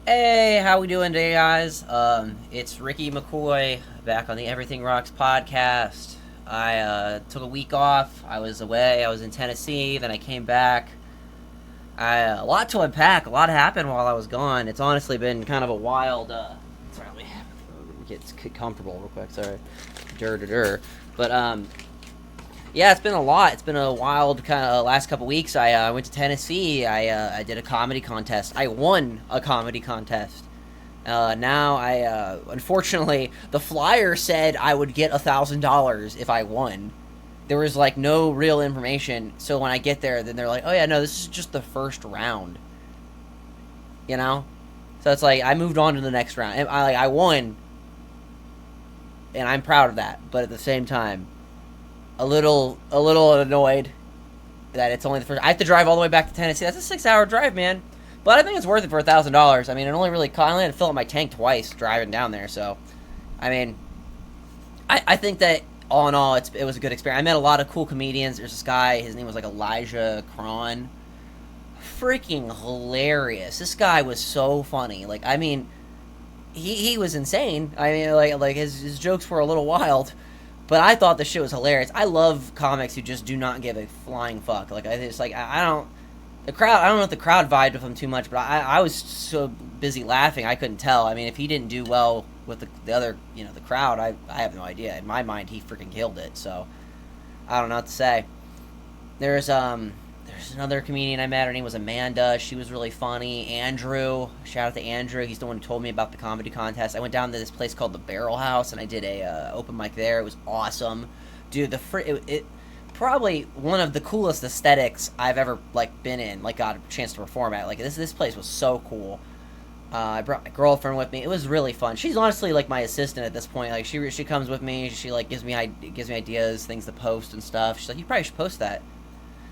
Hey, how we doing today, guys? It's Ricky McCoy back on the Everything Rocks podcast. I took a week off. I was away. I was in Tennessee. Then I came back. A lot to unpack. A lot happened while I was gone. It's honestly been kind of a wild. Sorry, let me get comfortable real quick. Sorry, But yeah, it's been a lot. It's been a wild kind of last couple weeks. I went to Tennessee. I did a comedy contest. I won a comedy contest. Now unfortunately, the flyer said I would get $1,000 if I won. There was like no real information. So when I get there, then they're like, "Oh yeah, no, this is just the first round." You know, so it's like I moved on to the next round. And I won, and I'm proud of that. But at the same time, a little annoyed that it's only the first. I have to drive all the way back to Tennessee. That's a 6-hour drive, man. But I think it's worth it for $1,000. I mean, I only had to fill up my tank twice driving down there. So, I mean, I think that all in all, it was a good experience. I met a lot of cool comedians. There's this guy. His name was like Elijah Cron. Freaking hilarious. This guy was so funny. Like, I mean, he was insane. I mean, like his jokes were a little wild, but I thought the shit was hilarious. I love comics who just do not give a flying fuck. Like I just like I don't the crowd. I don't know if the crowd vibed with him too much, but I was so busy laughing I couldn't tell. I mean, if he didn't do well with the other the crowd, I have no idea. In my mind, he freaking killed it. So I don't know what to say. There's there's another comedian I met. Her name was Amanda. She was really funny. Andrew, shout out to Andrew. He's the one who told me about the comedy contest. I went down to this place called the Barrel House and I did a open mic there. It was awesome, dude. It probably one of the coolest aesthetics I've ever like been in. Like got a chance to perform at. Like this place was so cool. I brought my girlfriend with me. It was really fun. She's honestly like my assistant at this point. Like she comes with me. She like gives me ideas, things to post and stuff. She's like, you probably should post that.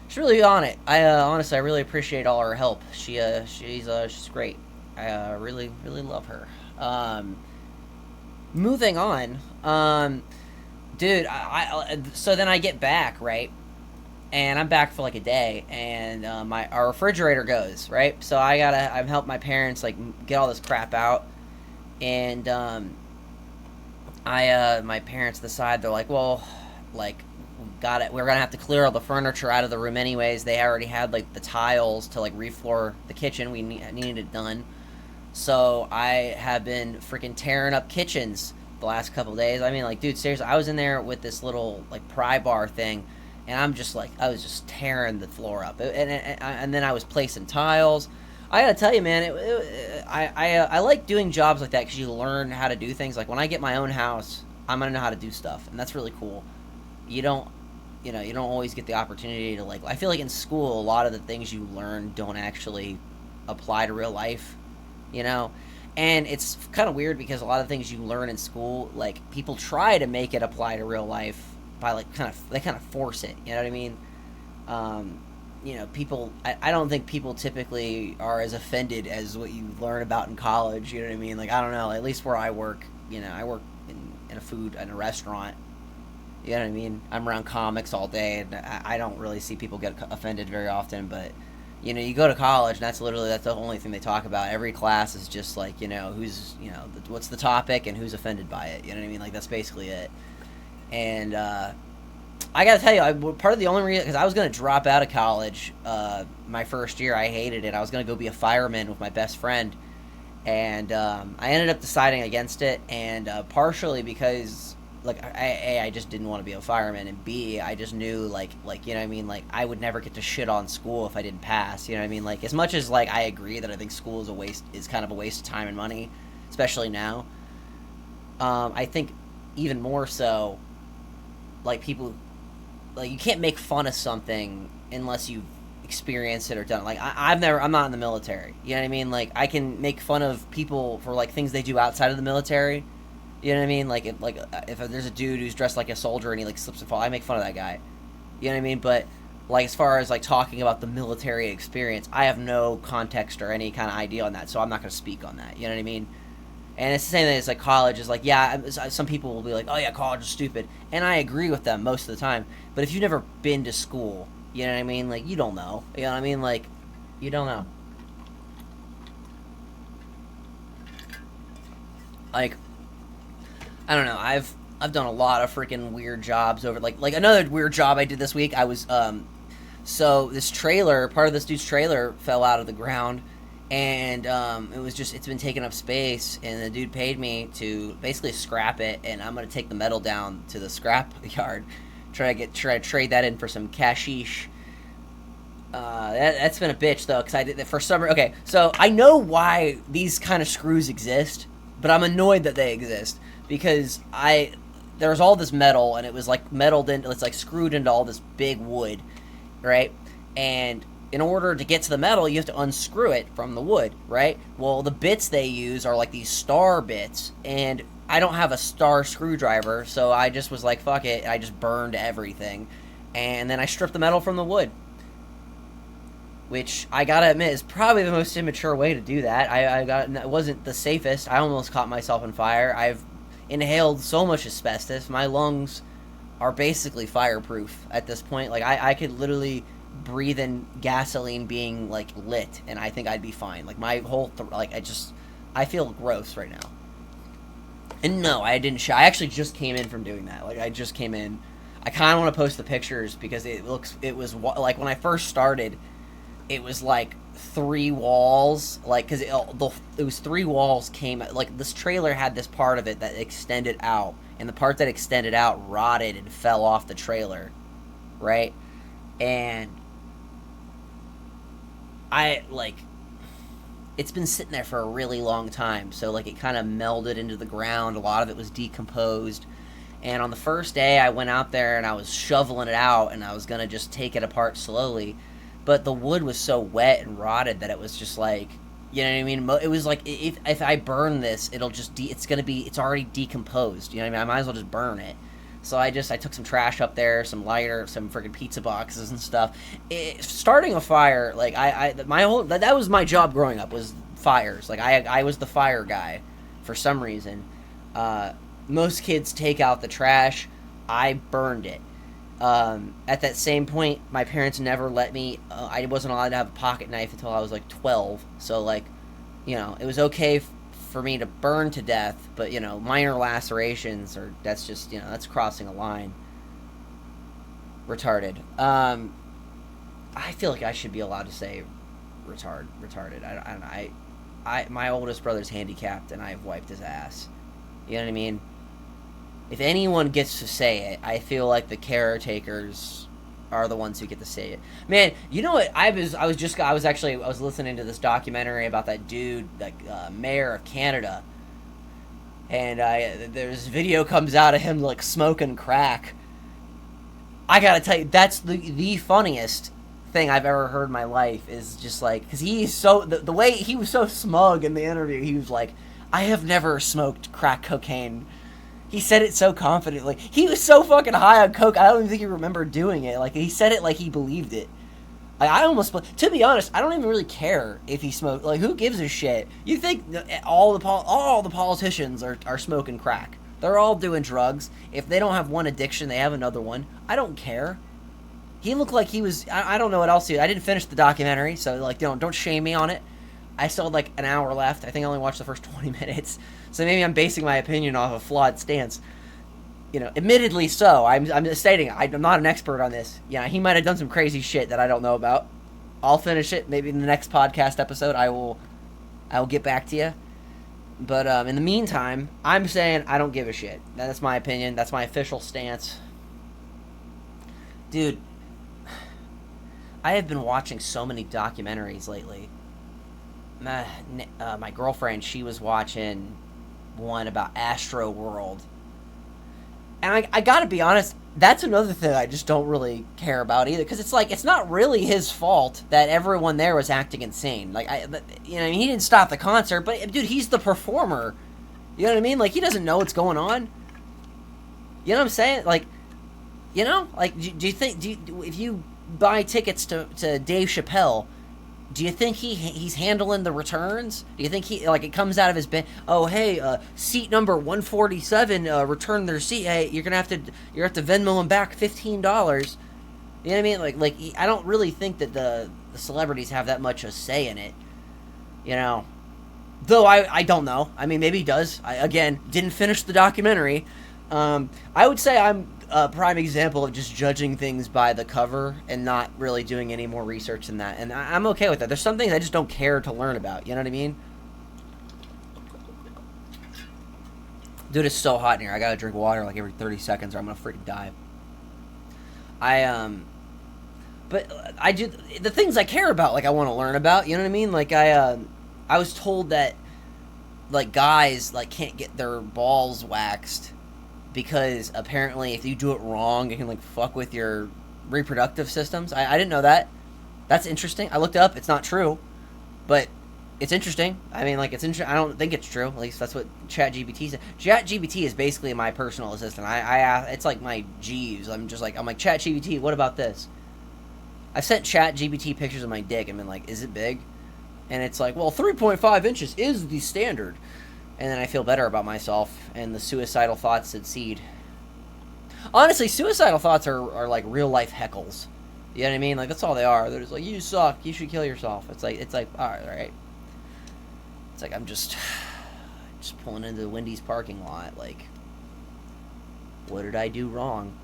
She's really on it. I honestly, I really appreciate all her help. She's great. I really love her. Moving on. Dude, so then I get back, right, and I'm back for like a day, and our refrigerator goes, right. So I'm helping my parents like get all this crap out, and my parents decide they're like, well, like got it. We're gonna have to clear all the furniture out of the room anyways. They already had like the tiles to like refloor the kitchen. We needed it done. So I have been freaking tearing up kitchens the last couple of days. I mean, like, dude, seriously, I was in there with this little like pry bar thing, and I was just tearing the floor up, and then I was placing tiles. I gotta tell you, man, I like doing jobs like that because you learn how to do things. Like when I get my own house, I'm gonna know how to do stuff, and that's really cool. You don't you don't always get the opportunity to like I feel like in school a lot of the things you learn don't actually apply to real life, you know? And it's kind of weird because a lot of things you learn in school, like people try to make it apply to real life by like they kind of force it, you know what I mean? Um, people I don't think people typically are as offended as what you learn about in college, you know what I mean? Like I don't know, at least where I work, I work in a restaurant. You know what I mean? I'm around comics all day, and I don't really see people get offended very often. But you go to college, and that's the only thing they talk about. Every class is just like who's what's the topic and who's offended by it. You know what I mean? Like that's basically it. And I gotta tell you, part of the only reason because I was gonna drop out of college my first year, I hated it. I was gonna go be a fireman with my best friend, and I ended up deciding against it, and partially because like I just didn't want to be a fireman, and B, I just knew like you know what I mean, like I would never get to shit on school if I didn't pass. You know what I mean? Like as much as like I agree that I think school is kind of a waste of time and money, especially now. I think even more so, like people, like you can't make fun of something unless you've experienced it or done it. Like I'm not in the military. You know what I mean? Like I can make fun of people for like things they do outside of the military. You know what I mean? If there's a dude who's dressed like a soldier and he like slips and falls, I make fun of that guy. You know what I mean? But like as far as like talking about the military experience, I have no context or any kind of idea on that, so I'm not going to speak on that. You know what I mean? And it's the same thing as like college is like, yeah, some people will be like, oh yeah, college is stupid, and I agree with them most of the time. But if you've never been to school, you know what I mean? Like you don't know. You know what I mean? Like you don't know. Like, I don't know. I've done a lot of freaking weird jobs over like another weird job I did this week. I was so this trailer, part of this dude's trailer fell out of the ground, and it's been taking up space, and the dude paid me to basically scrap it, and I'm gonna take the metal down to the scrap yard, try to trade that in for some cashish. That's been a bitch though, because I did that for summer. Okay, so I know why these kind of screws exist, but I'm annoyed that they exist because there was all this metal, and it was like it's like screwed into all this big wood, right? And in order to get to the metal, you have to unscrew it from the wood, right? Well, the bits they use are like these star bits, and I don't have a star screwdriver, so I just was like, fuck it, I just burned everything, and then I stripped the metal from the wood. Which I gotta admit is probably the most immature way to do that. It wasn't the safest. I almost caught myself on fire. I've inhaled so much asbestos. My lungs are basically fireproof at this point. Like I could literally breathe in gasoline being like lit, and I think I'd be fine. Like my whole I feel gross right now. And no, I didn't I actually just came in from doing that. Like I just came in. I kind of want to post the pictures because it was like when I first started. It was like 3 walls, like, because it was 3 walls like, this trailer had this part of it that extended out, and the part that extended out rotted and fell off the trailer, right? And it's been sitting there for a really long time, so, like, it kind of melded into the ground, a lot of it was decomposed, and on the first day, I went out there, and I was shoveling it out, and I was gonna just take it apart slowly, but the wood was so wet and rotted that it was just like, you know what I mean? It was like, if I burn this, it'll just, it's already decomposed, you know what I mean? I might as well just burn it. So I took some trash up there, some lighter, some freaking pizza boxes and stuff. Starting a fire, like, that was my job growing up, was fires. Like, I was the fire guy for some reason. Most kids take out the trash. I burned it. At that same point, my parents never let me, I wasn't allowed to have a pocket knife until I was like 12, so like, you know, it was okay for me to burn to death, but, you know, minor lacerations, that's just, you know, that's crossing a line. Retarded. I feel like I should be allowed to say retarded. I don't know, my oldest brother's handicapped, and I've wiped his ass. You know what I mean? If anyone gets to say it, I feel like the caretakers are the ones who get to say it. Man, you know what? I was listening to this documentary about that dude, like mayor of Canada, and there's a video comes out of him like smoking crack. I gotta tell you, that's the funniest thing I've ever heard in my life. Is just like, because he's so the way he was so smug in the interview. He was like, I have never smoked crack cocaine. He said it so confidently. He was so fucking high on coke, I don't even think he remembered doing it. Like, he said it like he believed it. Like, to be honest, I don't even really care if he smoked. Like, who gives a shit? You think all the politicians are smoking crack. They're all doing drugs. If they don't have one addiction, they have another one. I don't care. He looked like he was, I don't know what else I didn't finish the documentary, so, like, don't shame me on it. I still had like an hour left. I think I only watched the first 20 minutes. So maybe I'm basing my opinion off a flawed stance. You know, admittedly so. I'm just stating I'm not an expert on this. Yeah, he might have done some crazy shit that I don't know about. I'll finish it. Maybe in the next podcast episode I will get back to you. But in the meantime, I'm saying I don't give a shit. That's my opinion. That's my official stance. Dude, I have been watching so many documentaries lately. My girlfriend, she was watching one about Astro World, and I gotta be honest, that's another thing I just don't really care about either, because it's like, it's not really his fault that everyone there was acting insane. Like, you know, he didn't stop the concert, but dude, he's the performer. You know what I mean? Like, he doesn't know what's going on. You know what I'm saying? Like, you know, like, do you think if you buy tickets to Dave Chappelle, do you think he's handling the returns? Do you think it comes out of his bed? Oh, hey, seat number 147 returned their seat. Hey, you're gonna have to Venmo him back $15. You know what I mean? Like I don't really think that the celebrities have that much a say in it. You know, Though I don't know. I mean, maybe he does. I, again, didn't finish the documentary. I would say I'm a prime example of just judging things by the cover and not really doing any more research than that. And I'm okay with that. There's some things I just don't care to learn about. You know what I mean? Dude, it's so hot in here. I gotta drink water like every 30 seconds or I'm gonna freaking die. I but I do the things I care about. Like I want to learn about. You know what I mean? Like I was told that like guys like can't get their balls waxed because apparently if you do it wrong, it can like fuck with your reproductive systems. I didn't know that. That's interesting. I looked it up. It's not true, but it's interesting. I mean, like it's interesting. I don't think it's true. At least that's what ChatGPT said. ChatGPT is basically my personal assistant. It's like my Jeeves. I'm like ChatGPT. What about this? I've sent ChatGPT pictures of my dick and been like, is it big? And it's like, well, 3.5 inches is the standard. And then I feel better about myself, and the suicidal thoughts succeed. Honestly, suicidal thoughts are like real life heckles. You know what I mean? Like that's all they are. They're just like, you suck. You should kill yourself. It's like all right. It's like I'm just pulling into the Wendy's parking lot. Like, what did I do wrong?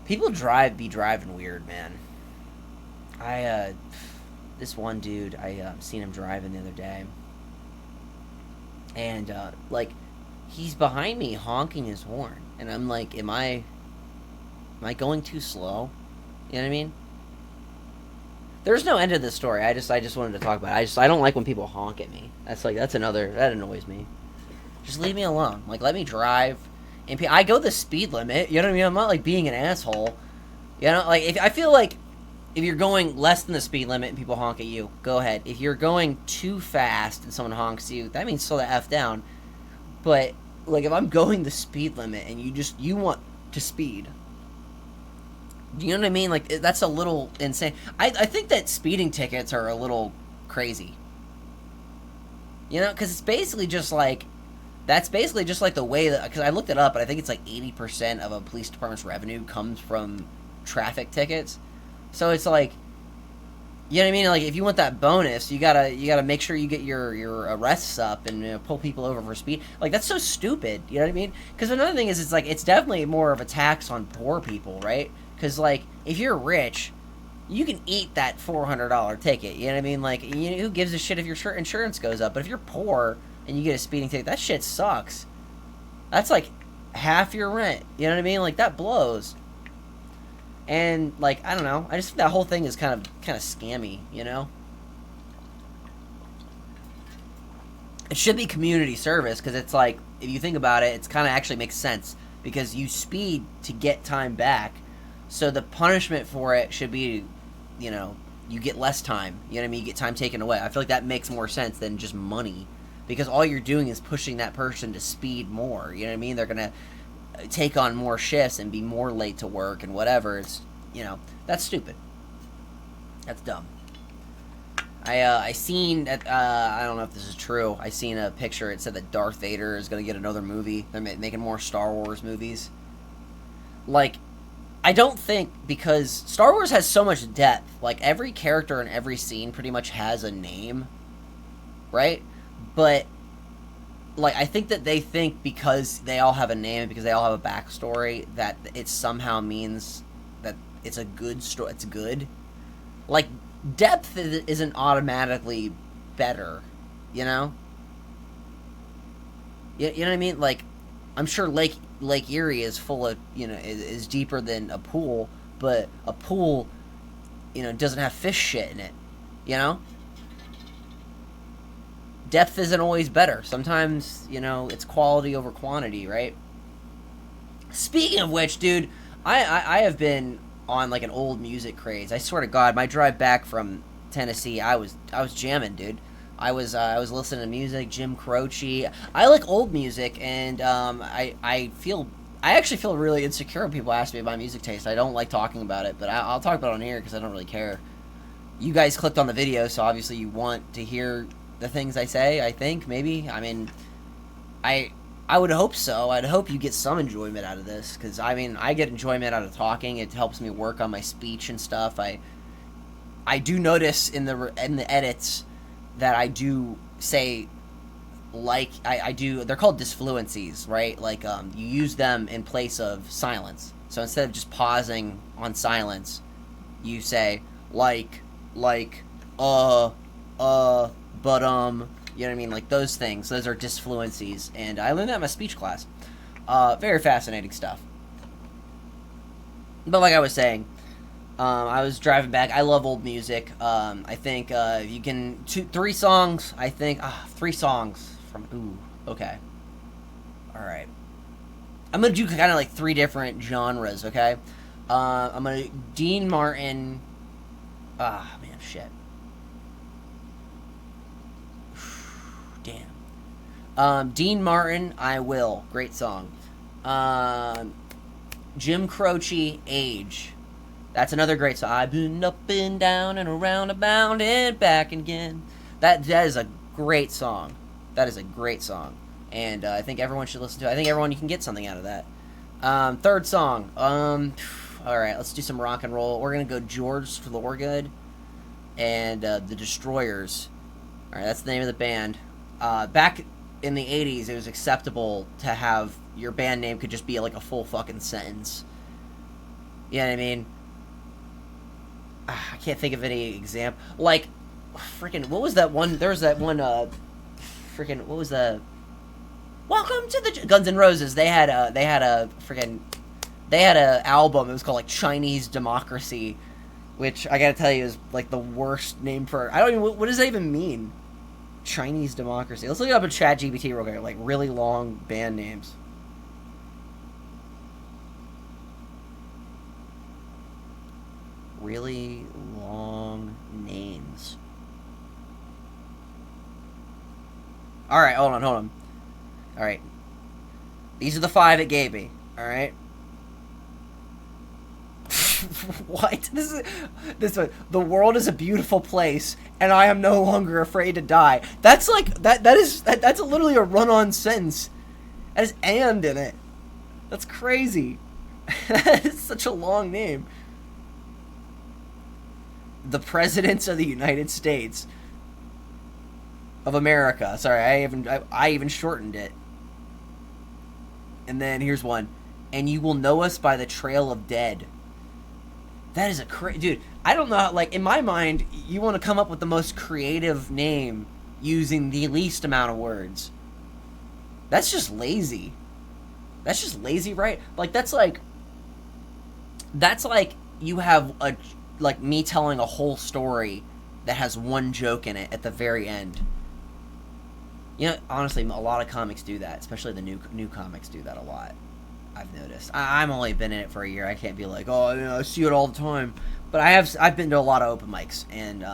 People be driving weird, man. This one dude, I seen him driving the other day. And, like, he's behind me honking his horn. And I'm like, am I going too slow? You know what I mean? There's no end to this story. I just wanted to talk about it. I don't like when people honk at me. That annoys me. Just leave me alone. Like, let me drive. And I go the speed limit. You know what I mean? I'm not, like, being an asshole. You know? Like, I feel like if you're going less than the speed limit and people honk at you, go ahead. If you're going too fast and someone honks at you, that means slow the F down. But, like, if I'm going the speed limit and you want to speed, do you know what I mean? Like, that's a little insane. I think that speeding tickets are a little crazy. You know? Because it's basically just like, that's basically just like the way that, because I looked it up, and I think it's like 80% of a police department's revenue comes from traffic tickets. So it's like, you know what I mean? Like, if you want that bonus, you gotta make sure you get your arrests up and pull people over for speed. Like, that's so stupid. You know what I mean? Because another thing is, it's like, it's definitely more of a tax on poor people, right? Because, like, if you're rich, you can eat that $400 ticket. You know what I mean? Like, who gives a shit if your insurance goes up? But if you're poor and you get a speeding ticket, that shit sucks. That's like half your rent. You know what I mean? Like, that blows. And, like, I don't know. I just think that whole thing is kind of scammy, you know? It should be community service, because it's like, if you think about it, it's kind of actually makes sense. Because you speed to get time back. So the punishment for it should be, you know, you get less time. You know what I mean? You get time taken away. I feel like that makes more sense than just money. Because all you're doing is pushing that person to speed more. You know what I mean? They're going to take on more shifts and be more late to work and whatever. It's, you know, that's stupid. That's dumb. I seen, I don't know if this is true, I seen a picture, it said that Darth Vader is going to get another movie. They're making more Star Wars movies. Like, I don't think, because Star Wars has so much depth. Like, every character in every scene pretty much has a name, right? But, like, I think that they think because they all have a name, because they all have a backstory, that it somehow means that it's a good story. It's good. Like, depth isn't automatically better, you know? You know what I mean? Like, I'm sure Lake Erie is full of, you know, is deeper than a pool, but a pool, you know, doesn't have fish shit in it, you know? Depth isn't always better. Sometimes, you know, it's quality over quantity, right? Speaking of which, dude, I have been on, like, an old music craze. I swear to God, my drive back from Tennessee, I was jamming, dude. I was listening to music, Jim Croce. I like old music, and I actually feel really insecure when people ask me about music taste. I don't like talking about it, but I'll talk about it on here because I don't really care. You guys clicked on the video, so obviously you want to hear the things I say, I think, maybe. I mean, I would hope so. I'd hope you get some enjoyment out of this, because, I mean, I get enjoyment out of talking. It helps me work on my speech and stuff. I do notice in the edits that I do say, like, I do, they're called disfluencies, right? Like, you use them in place of silence. So instead of just pausing on silence, you say, like, but, you know what I mean? Like, those things, those are disfluencies. And I learned that in my speech class. Very fascinating stuff. But like I was saying, I was driving back. I love old music. I think you can three songs. I think 3 songs from. Ooh, okay, all right. I'm gonna do kind of like 3 different genres. Okay, I'm gonna Dean Martin. Man, shit. Damn. Dean Martin, I Will. Great song. Jim Croce, Age. That's another great song. I've been up and down and around about and back again. That is a great song. That is a great song. And I think everyone should listen to it. I think everyone, you can get something out of that. Third song. Alright, let's do some rock and roll. We're going to go George Thorogood and The Destroyers. Alright, that's the name of the band. Back in the 80s, it was acceptable to have your band name could just be like a full fucking sentence. You know what I mean? I can't think of any example. Like, freaking, what was that one? There was that one, freaking, what was the... Welcome to the... Guns N' Roses. They had a album. It was called, like, Chinese Democracy, which, I gotta tell you, is, like, the worst name for... I don't even... What does that even mean? Chinese Democracy. Let's look it up in ChatGPT real quick. Like, really long band names. Really long names. Alright, hold on. Alright. These are the 5 it gave me. Alright. What? This one. The world is a beautiful place, and I am no longer afraid to die. That's like that's literally a run-on sentence. That has "and" in it. That's crazy. That is such a long name. The Presidents of the United States of America. Sorry, I even shortened it. And then here's one. And you will know us by the trail of dead. That is a dude. I don't know how, like, in my mind, you want to come up with the most creative name using the least amount of words. That's just lazy. That's just lazy, right? Like, that's like you have like me telling a whole story that has one joke in it at the very end. You know, honestly, a lot of comics do that, especially the new comics do that a lot. I've noticed. I've only been in it for a year. I can't be like, oh, you know, I see it all the time. But I've been to a lot of open mics, and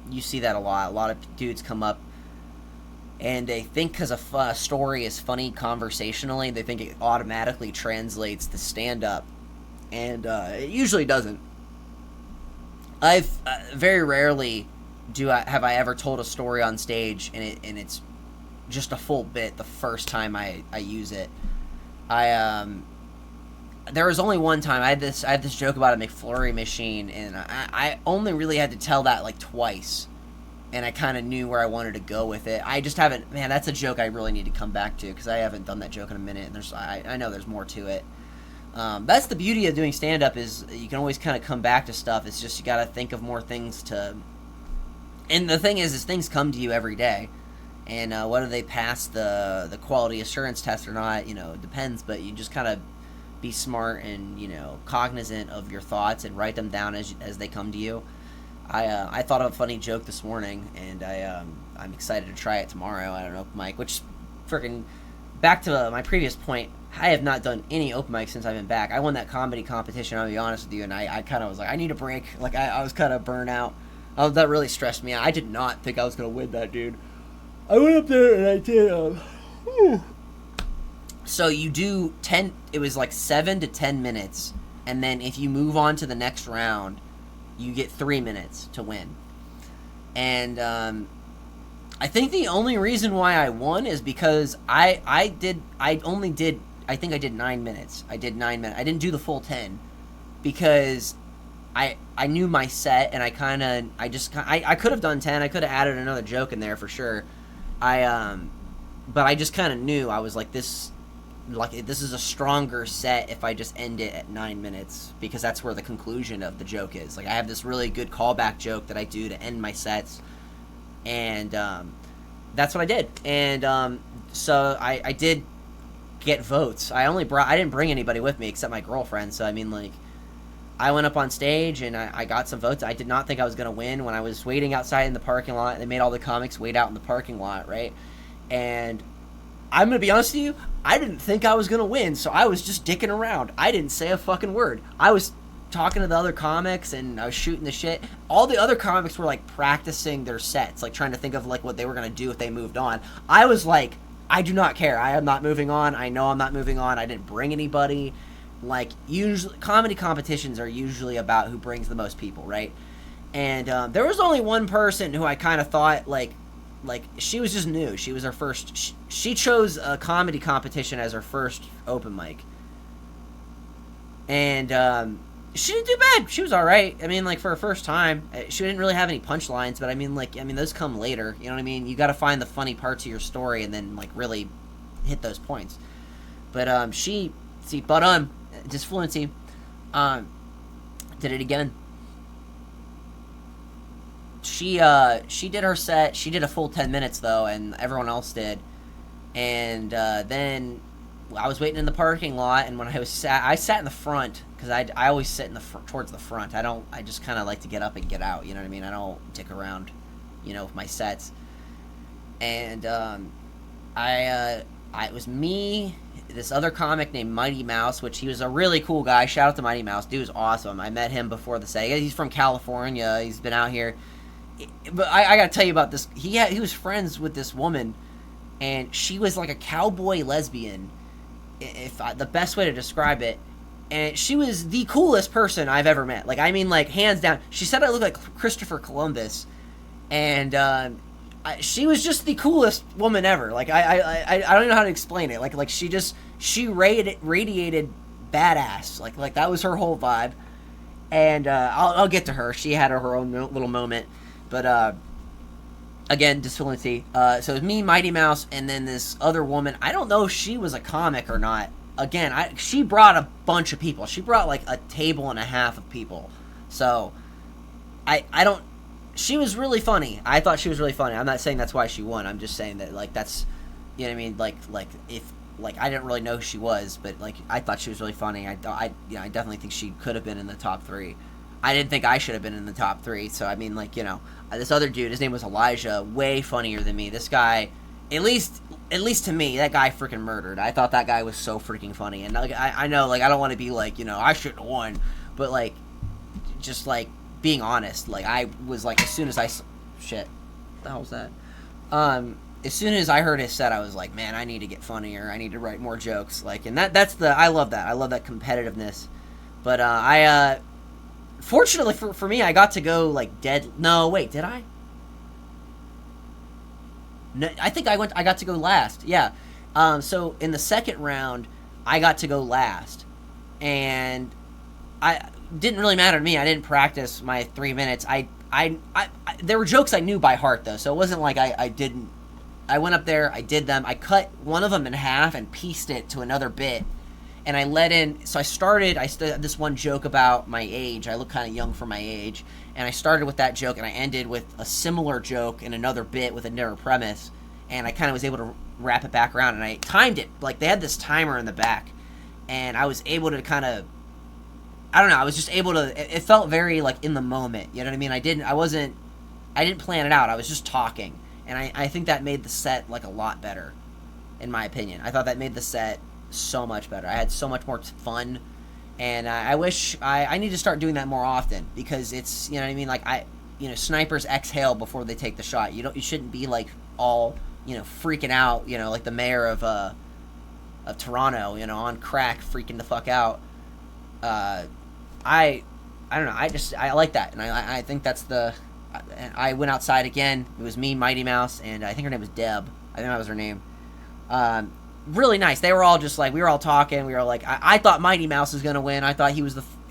you see that a lot. A lot of dudes come up, and they think because a story is funny conversationally, they think it automatically translates to stand-up, and it usually doesn't. I've very rarely have I ever told a story on stage, and it's just a full bit the first time I use it. There was only one time I had this joke about a McFlurry machine, and I only really had to tell that like twice, and I kind of knew where I wanted to go with it. I just haven't, man, that's a joke I really need to come back to, because I haven't done that joke in a minute, and I know there's more to it. That's the beauty of doing stand-up, is you can always kind of come back to stuff. It's just you gotta think of more things to, and the thing is things come to you every day. And whether they pass the quality assurance test or not, you know, it depends. But you just kind of be smart and, you know, cognizant of your thoughts and write them down as they come to you. I thought of a funny joke this morning, and I'm excited to try it tomorrow. I don't know, Mike. Which, freaking, back to my previous point, I have not done any open mic since I've been back. I won that comedy competition, I'll be honest with you, and I kind of was like, I need a break. Like, I was kind of burnt out. That really stressed me out. I did not think I was going to win that, dude. I went up there and I did, So you do 10, it was like 7 to 10 minutes, and then if you move on to the next round, you get 3 minutes to win. And I think the only reason why I won is because I did 9 minutes. I did 9 minutes. I didn't do the full 10 because I knew my set, and I could have done 10. I could have added another joke in there for sure. I but I just kind of knew. I was like, this is a stronger set if I just end it at 9 minutes, because that's where the conclusion of the joke is. Like, I have this really good callback joke that I do to end my sets, and that's what I did. And so I did get votes. I didn't bring anybody with me except my girlfriend. So I mean, like, I went up on stage and I got some votes. I did not think I was gonna win. When I was waiting outside in the parking lot, they made all the comics wait out in the parking lot, right? And I'm gonna be honest with you, I didn't think I was gonna win, so I was just dicking around. I didn't say a fucking word. I was talking to the other comics and I was shooting the shit. All the other comics were like practicing their sets, like trying to think of like what they were gonna do if they moved on. I was like, I do not care. I am not moving on. I know I'm not moving on. I didn't bring anybody. Like, usually comedy competitions are usually about who brings the most people, right? And there was only one person who I kind of thought like she was just new. She was her first. She chose a comedy competition as her first open mic, and she didn't do bad. She was all right. I mean, like, for her first time, she didn't really have any punchlines, but I mean, those come later. You know what I mean? You got to find the funny parts of your story and then like really hit those points. But disfluency, did it again. She did her set. She did a full 10 minutes though, and everyone else did. And then I was waiting in the parking lot, and when I sat in the front, because I always sit in towards the front. I just kind of like to get up and get out. You know what I mean? I don't dick around, with my sets. And it was me, this other comic named Mighty Mouse, which he was a really cool guy. Shout out to Mighty Mouse. Dude was awesome. I met him before the set. He's from California. He's been out here. But I gotta tell you about this. He was friends with this woman, and she was like a cowboy lesbian, the best way to describe it. And she was the coolest person I've ever met. Like, I mean, like, hands down. She said I look like Christopher Columbus, and she was just the coolest woman ever. Like, I don't even know how to explain it. Like she radiated badass. Like that was her whole vibe. And I'll get to her. She had her own little moment. But again, disfluency. So it was me, Mighty Mouse, and then this other woman. I don't know if she was a comic or not. Again, she brought a bunch of people. She brought like a table and a half of people. So I don't. She was really funny. I thought she was really funny. I'm not saying that's why she won. I'm just saying that, like, that's, you know what I mean? Like if, like, I didn't really know who she was, but like, I thought she was really funny. I definitely think she could have been in the top 3. I didn't think I should have been in the top 3. So I mean, like, this other dude, his name was Elijah, way funnier than me. This guy, at least to me, that guy freaking murdered. I thought that guy was so freaking funny. And like, I know, like, I don't want to be like, I shouldn't have won, but like, just like, being honest, like, I was like, as soon as shit, what the hell was that? As soon as I heard his set, I was like, man, I need to get funnier. I need to write more jokes. Like, and I love that. I love that competitiveness. But fortunately for me, I got to go like no, wait, did I? No, I think I got to go last. Yeah. So in the second round, I got to go last, and didn't really matter to me. I didn't practice my 3 minutes. I there were jokes I knew by heart though, so it wasn't like I didn't. I went up there, I did them. I cut one of them in half and pieced it to another bit, and I let in. So I had this one joke about my age. I look kind of young for my age, and I started with that joke, and I ended with a similar joke in another bit with a narrow premise, and I kind of was able to wrap it back around, and I timed it. Like, they had this timer in the back, and I was able to kind of, I don't know, I was just able to, it felt very, like, in the moment, you know what I mean? I didn't plan it out, I was just talking, and I think that made the set, like, a lot better, in my opinion. I thought that made the set so much better. I had so much more fun, and I wish, I need to start doing that more often, because it's, you know what I mean, like, snipers exhale before they take the shot. You shouldn't be, like, all, freaking out, like the mayor of Toronto, on crack, freaking the fuck out. I don't know. I like that, and I think that's I went outside again. It was me, Mighty Mouse, and I think her name was Deb. I think that was her name. Really nice. They were all just like, we were all talking. We were like, I thought Mighty Mouse was gonna win. I thought he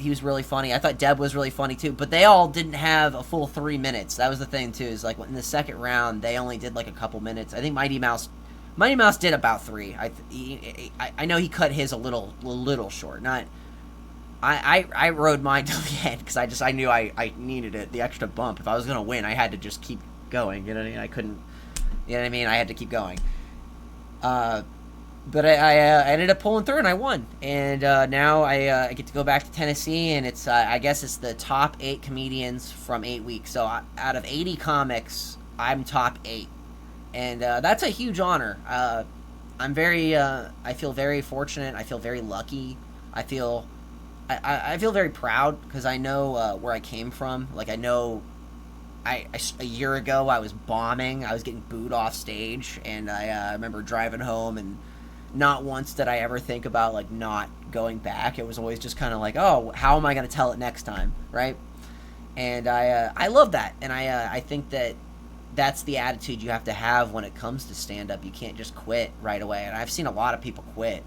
he was really funny. I thought Deb was really funny too. But they all didn't have a full 3 minutes. That was the thing too. Is like in the second round, they only did like a couple minutes. I think Mighty Mouse did about 3. I know he cut his a little short. Not. I rode mine till the end because I knew I needed it, the extra bump. If I was gonna win, I had to just keep going. You know what I mean? I couldn't. You know what I mean? I had to keep going. But I ended up pulling through and I won. And now I get to go back to Tennessee, and it's I guess it's the top 8 comedians from 8 weeks. So out of 80 comics, I'm top 8, and that's a huge honor. I'm very I feel very fortunate. I feel very lucky. I feel very proud because I know where I came from. Like I know. A year ago, I was bombing. I was getting booed off stage, and I remember driving home, and not once did I ever think about, like, not going back. It was always just kind of like, oh, how am I going to tell it next time, right? And I love that, and I think that that's the attitude you have to have when it comes to stand-up. You can't just quit right away, and I've seen a lot of people quit.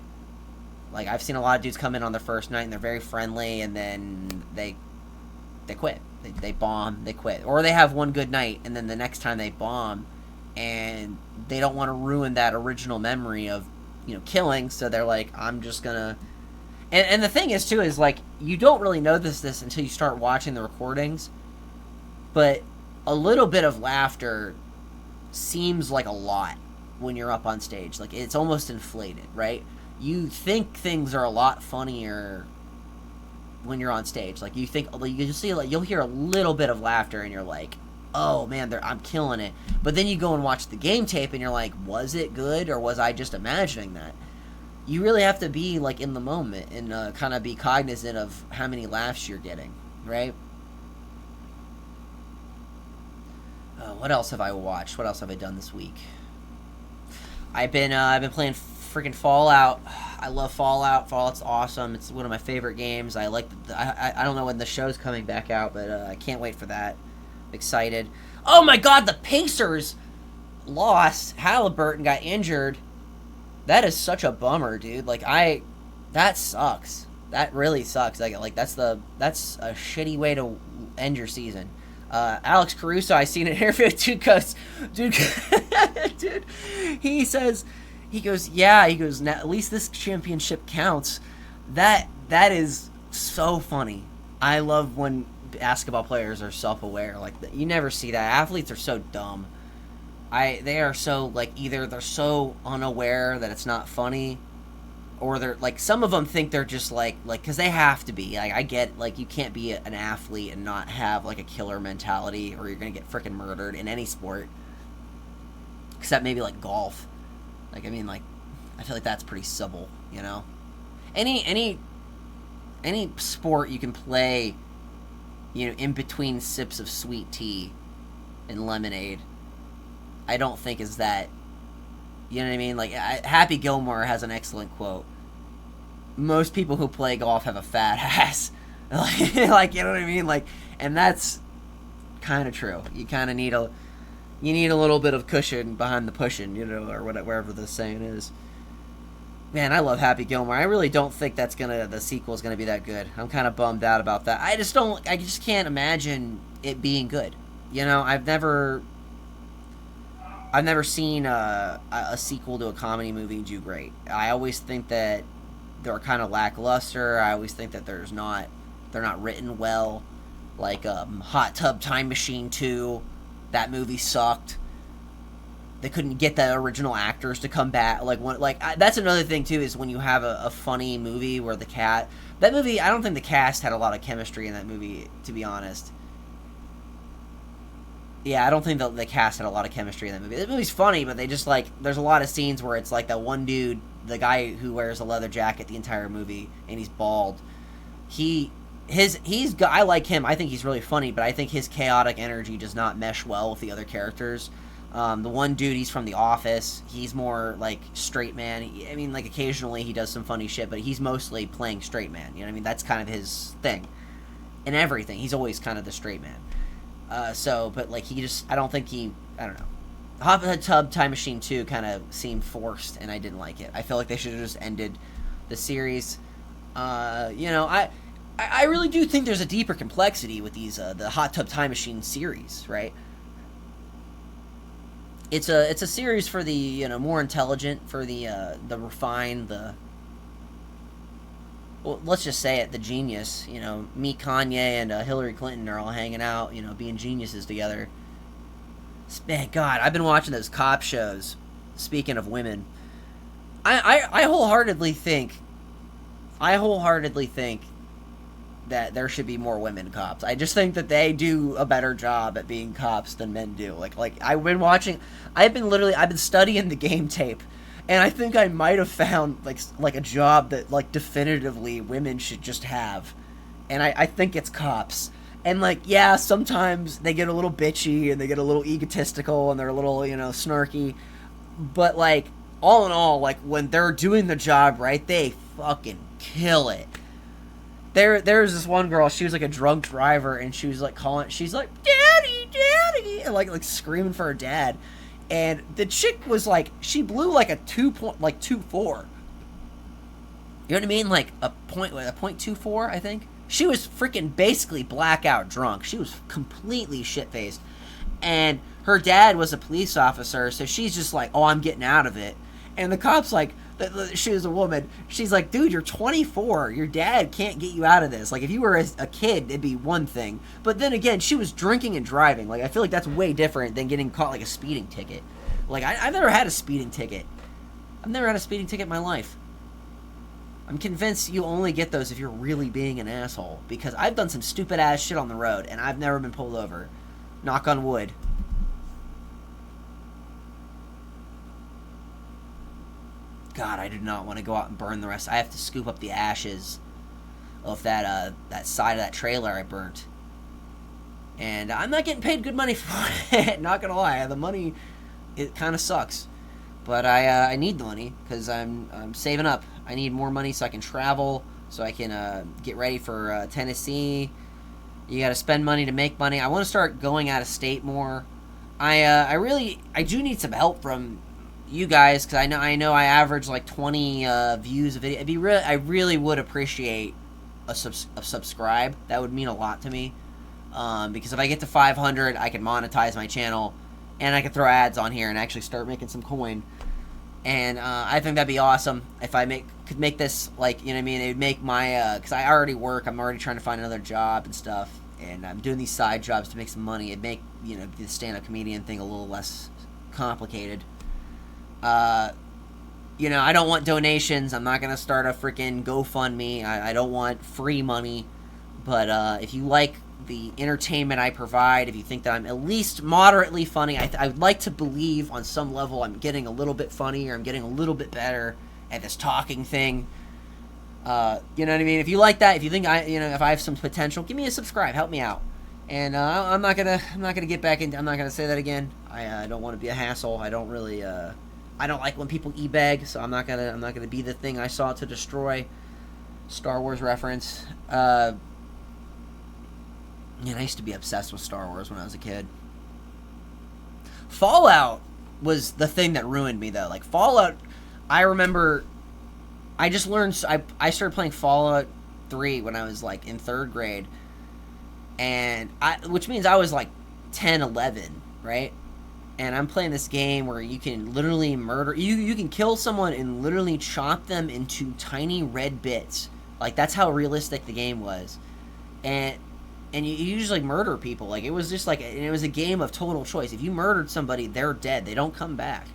Like, I've seen a lot of dudes come in on their first night, and they're very friendly, and then they quit. They bomb, they quit. Or they have one good night, and then the next time they bomb, and they don't want to ruin that original memory of, killing, so they're like, I'm just gonna... And the thing is, too, is, like, you don't really know this until you start watching the recordings, but a little bit of laughter seems like a lot when you're up on stage. Like, it's almost inflated, right? You think things are a lot funnier when you're on stage. Like, you think, you see, like, you'll hear a little bit of laughter and you're like, oh man, I'm killing it. But then you go and watch the game tape and you're like, was it good, or was I just imagining that? You really have to be, like, in the moment and kind of be cognizant of how many laughs you're getting, right? What else have I watched? What else have I done this week? I've been playing freaking Fallout. I love Fallout. Fallout's awesome. It's one of my favorite games. I like. I don't know when the show's coming back out, but I can't wait for that. Excited. Oh my God, the Pacers lost. Halliburton got injured. That is such a bummer, dude. Like that sucks. That really sucks. Like that's a shitty way to end your season. Alex Caruso, I seen an interview with dude, he goes, at least this championship counts. That is so funny. I love when basketball players are self-aware. Like, you never see that. Athletes are so dumb. They are so, like, either they're so unaware that it's not funny, or they're, like, some of them think they're just, like, because they have to be. Like, I get, like, you can't be an athlete and not have, like, a killer mentality, or you're gonna get freaking murdered in any sport. Except maybe, like, golf. Like, I mean, like, I feel like that's pretty civil, you know? Any sport you can play, in between sips of sweet tea and lemonade, I don't think is that, you know what I mean? Like, Happy Gilmore has an excellent quote. Most people who play golf have a fat ass. Like, you know what I mean? Like, and that's kind of true. You kind of need a little bit of cushion behind the pushing, or whatever the saying is. Man, I love Happy Gilmore. I really don't think the sequel's gonna be that good. I'm kind of bummed out about that. I just can't imagine it being good. I've never seen a sequel to a comedy movie do great. I always think that they're kind of lackluster. I always think that they're not written well. Like Hot Tub Time Machine 2, that movie sucked. They couldn't get the original actors to come back. That's another thing too, is when you have a funny movie where that movie, I don't think the cast had a lot of chemistry in that movie, to be honest. Yeah, I don't think the cast had a lot of chemistry in that movie. That movie's funny, but they just, there's a lot of scenes where it's like that one dude, the guy who wears a leather jacket the entire movie, and he's bald. I like him. I think he's really funny, but I think his chaotic energy does not mesh well with the other characters. The one dude, he's from The Office. He's more like straight man. I mean, like, occasionally he does some funny shit, but he's mostly playing straight man. You know what I mean? That's kind of his thing. In everything, he's always kind of the straight man. I don't know. Hot Tub Time Machine 2 kind of seemed forced, and I didn't like it. I feel like they should have just ended the series. I really do think there's a deeper complexity with these the Hot Tub Time Machine series, right? It's a series for the more intelligent, for the refined, the well, let's just say it, the genius. Me, Kanye, and Hillary Clinton are all hanging out, being geniuses together. Man, God, I've been watching those cop shows. Speaking of women, I wholeheartedly think, that there should be more women cops. I just think that they do a better job at being cops than men do. Like I've been studying the game tape, and I think I might have found like a job that like definitively women should just have, and I think it's cops. And yeah, sometimes they get a little bitchy and they get a little egotistical and they're a little snarky, but all in all, when they're doing the job right, they fucking kill it. There's this one girl, she was a drunk driver, and she was she's like, "Daddy, Daddy," and like screaming for her dad. And the chick was she blew a 2.24. You know what I mean? A .24, I think. She was freaking basically blackout drunk. She was completely shit-faced. And her dad was a police officer, so she's just "Oh, I'm getting out of it." And the cop's she was a woman. She's like, "Dude, you're 24. Your dad can't get you out of this. If you were a kid, it'd be one thing. But then again, she was drinking and driving. I feel that's way different than getting caught a speeding ticket. I've never had a speeding ticket. I've never had a speeding ticket in my life. I'm convinced you only get those if you're really being an asshole. Because I've done some stupid ass shit on the road, and I've never been pulled over. Knock on wood. God, I do not want to go out and burn the rest. I have to scoop up the ashes of that side of that trailer I burnt. And I'm not getting paid good money for it. Not gonna lie, the money, it kind of sucks. But I need the money because I'm saving up. I need more money so I can travel, so I can get ready for Tennessee. You got to spend money to make money. I want to start going out of state more. I do need some help from you guys, because I know I average 20 views a video. I really would appreciate a subscribe. That would mean a lot to me, because if I get to 500, I can monetize my channel, and I can throw ads on here and actually start making some coin. And I think that'd be awesome if I could make this you know what I mean. It would make my because I already work. I'm already trying to find another job and stuff, and I'm doing these side jobs to make some money. It'd make the stand-up comedian thing a little less complicated. I don't want donations. I'm not going to start a freaking GoFundMe. I don't want free money. But if you like the entertainment I provide, if you think that I'm at least moderately funny, I would like to believe on some level I'm getting a little bit funnier. I'm getting a little bit better at this talking thing. You know what I mean? If you like that, if you think if I have some potential, give me a subscribe. Help me out. And I'm not gonna get back into. I'm not gonna say that again. I don't want to be a hassle. I don't really. I don't like when people e-beg, so I'm not gonna be the thing I sought to destroy. Star Wars reference. I used to be obsessed with Star Wars when I was a kid. Fallout was the thing that ruined me, though. Fallout, I remember. I just learned. I started playing Fallout 3 when I was in 3rd grade, and which means I was 10, 11, right? And I'm playing this game where you can literally murder... You can kill someone and literally chop them into tiny red bits. That's how realistic the game was. And you just, murder people. It was just, it was a game of total choice. If you murdered somebody, they're dead. They don't come back.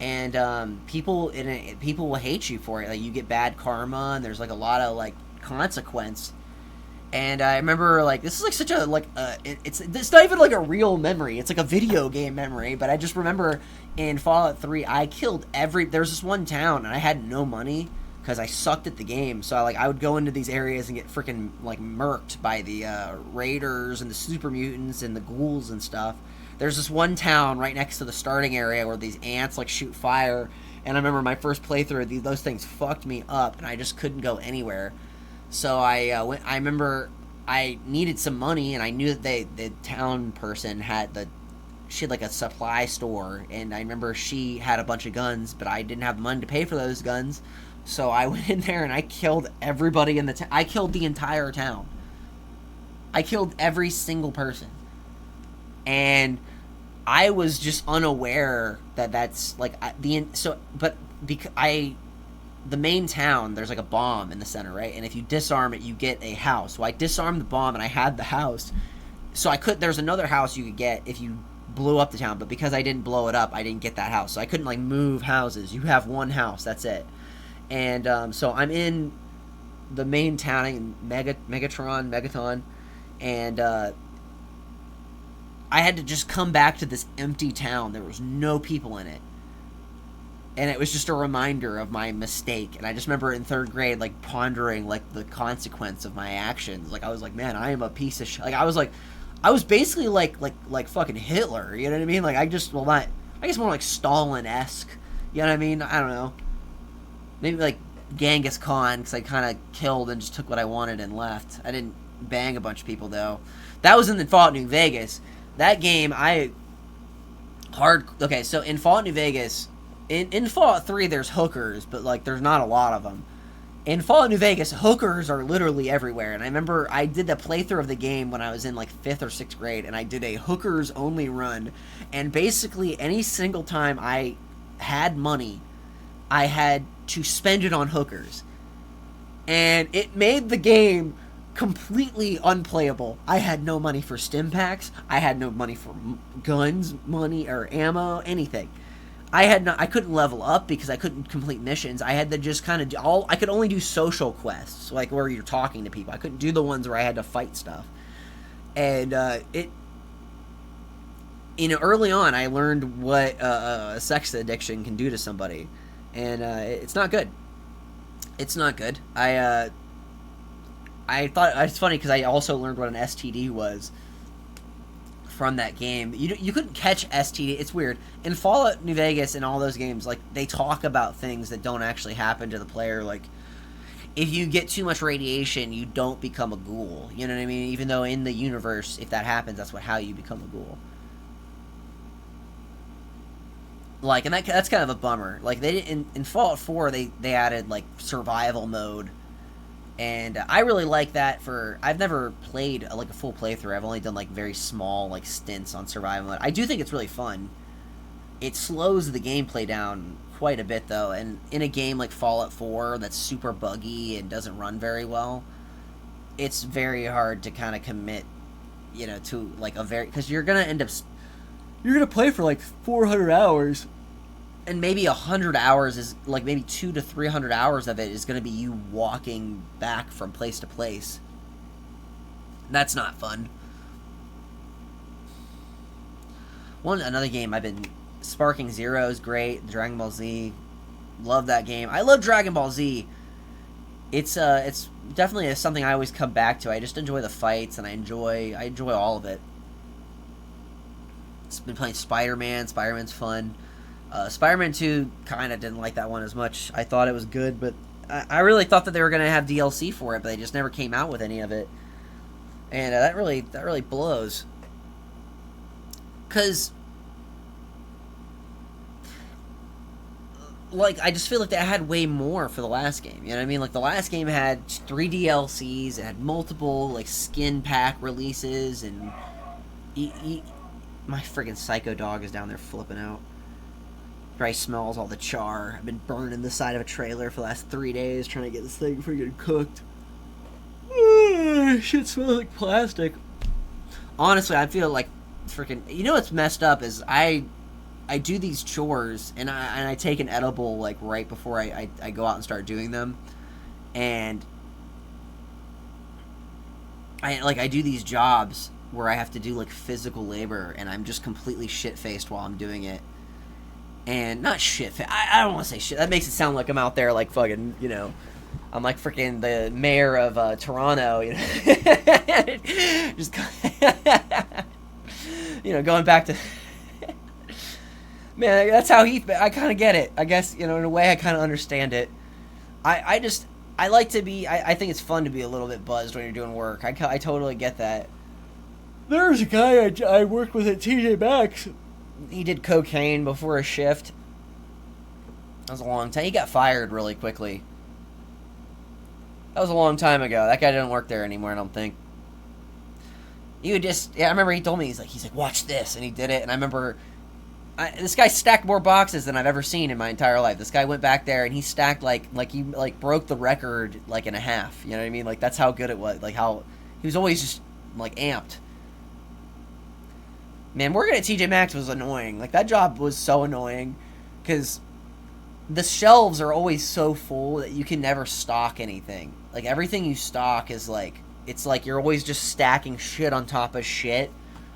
And people will hate you for it. You get bad karma, and there's, a lot of, consequence. And I remember, this is, such a, it's not even, a real memory. It's, a video game memory. But I just remember in Fallout 3, I killed there's this one town, and I had no money because I sucked at the game. So, I would go into these areas and get freaking, murked by the raiders and the super mutants and the ghouls and stuff. There's this one town right next to the starting area where these ants, shoot fire. And I remember my first playthrough, those things fucked me up, and I just couldn't go anywhere. So I remember I needed some money, and I knew that the town person she had a supply store, and I remember she had a bunch of guns, but I didn't have money to pay for those guns. So I went in there and I killed everybody in the town. I killed the entire town. I killed every single person. And I was just unaware that that's like the main town, there's like a bomb in the center, right? And if you disarm it, you get a house. So I disarmed the bomb and I had the house. So there's another house you could get if you blew up the town, but because I didn't blow it up, I didn't get that house. So I couldn't like move houses. You have one house, that's it. And so I'm in the main town in Megaton, and I had to just come back to this empty town. There was no people in it. And it was just a reminder of my mistake. And I just remember in 3rd grade, like, pondering, like, the consequence of my actions. Like, I was like, man, I am a piece of shit. Like, I was basically like fucking Hitler. You know what I mean? Like, I guess more like Stalin-esque. You know what I mean? I don't know. Maybe, like, Genghis Khan, because I kind of killed and just took what I wanted and left. I didn't bang a bunch of people, though. That was in the Fallout New Vegas. That game, okay, so in Fallout New Vegas, in Fallout 3, there's hookers, but, like, there's not a lot of them. In Fallout New Vegas, hookers are literally everywhere, and I remember I did the playthrough of the game when I was in, like, 5th or 6th grade, and I did a hookers-only run, and basically any single time I had money, I had to spend it on hookers. And it made the game completely unplayable. I had no money for stim packs. I had no money for guns, money, or ammo, anything. I couldn't level up because I couldn't complete missions. I had to just kind of do I could only do social quests, like where you're talking to people. I couldn't do the ones where I had to fight stuff. And early on, I learned what a sex addiction can do to somebody, and it's not good. It's not good. I thought it's funny because I also learned what an STD was from that game. You couldn't catch STD. It's weird. In Fallout New Vegas and all those games, like, they talk about things that don't actually happen to the player. Like, if you get too much radiation, you don't become a ghoul. You know what I mean? Even though in the universe, if that happens, that's how you become a ghoul. Like, and that's kind of a bummer. Like, they didn't in Fallout 4, they added, like, survival mode. And I really like that I've never played a full playthrough. I've only done like very small like stints on survival mode. I do think it's really fun. It slows the gameplay down quite a bit though, and in a game like Fallout 4 that's super buggy and doesn't run very well, it's very hard to kind of commit, to like because you're gonna play for like 400 hours. And maybe 100 hours is, like, maybe 200 to 300 hours of it is going to be you walking back from place to place. That's not fun. Another game I've been... Sparking Zero is great. Dragon Ball Z. Love that game. I love Dragon Ball Z. It's definitely something I always come back to. I just enjoy the fights, and I enjoy all of it. I've been playing Spider-Man. Spider-Man's fun. Spider-Man 2, kind of didn't like that one as much. I thought it was good, but I really thought that they were going to have DLC for it, but they just never came out with any of it. And that really blows. Because, like, I just feel like they had way more for the last game. You know what I mean? Like, the last game had 3 DLCs, it had multiple, like, skin pack releases, and... my friggin' psycho dog is down there flipping out. Probably smells all the char. I've been burning the side of a trailer for the last 3 days trying to get this thing freaking cooked. Shit smells like plastic. Honestly, I feel like freaking... You know what's messed up is I do these chores and I take an edible like right before I go out and start doing them. And I do these jobs where I have to do like physical labor and I'm just completely shit-faced while I'm doing it. And not shit. I don't want to say shit. That makes it sound like I'm out there like fucking, I'm like freaking the mayor of Toronto, just, going back to, man, that's how I kind of get it. I guess, in a way I kind of understand it. I like to be, I think it's fun to be a little bit buzzed when you're doing work. I totally get that. There's a guy I worked with at TJ Maxx. He did cocaine before a shift. That was a long time. He got fired really quickly. That was a long time ago. That guy doesn't work there anymore, I don't think. He would just, yeah, I remember he told me, he's like, watch this, and he did it, and I remember, this guy stacked more boxes than I've ever seen in my entire life. This guy went back there, and he stacked, like he, like, broke the record, like, in a half, you know what I mean? Like, that's how good it was, like, how, he was always just, like, amped. Man, working at TJ Maxx was annoying. Like, that job was so annoying, because the shelves are always so full that you can never stock anything. Like, everything you stock is, like, it's like you're always just stacking shit on top of shit,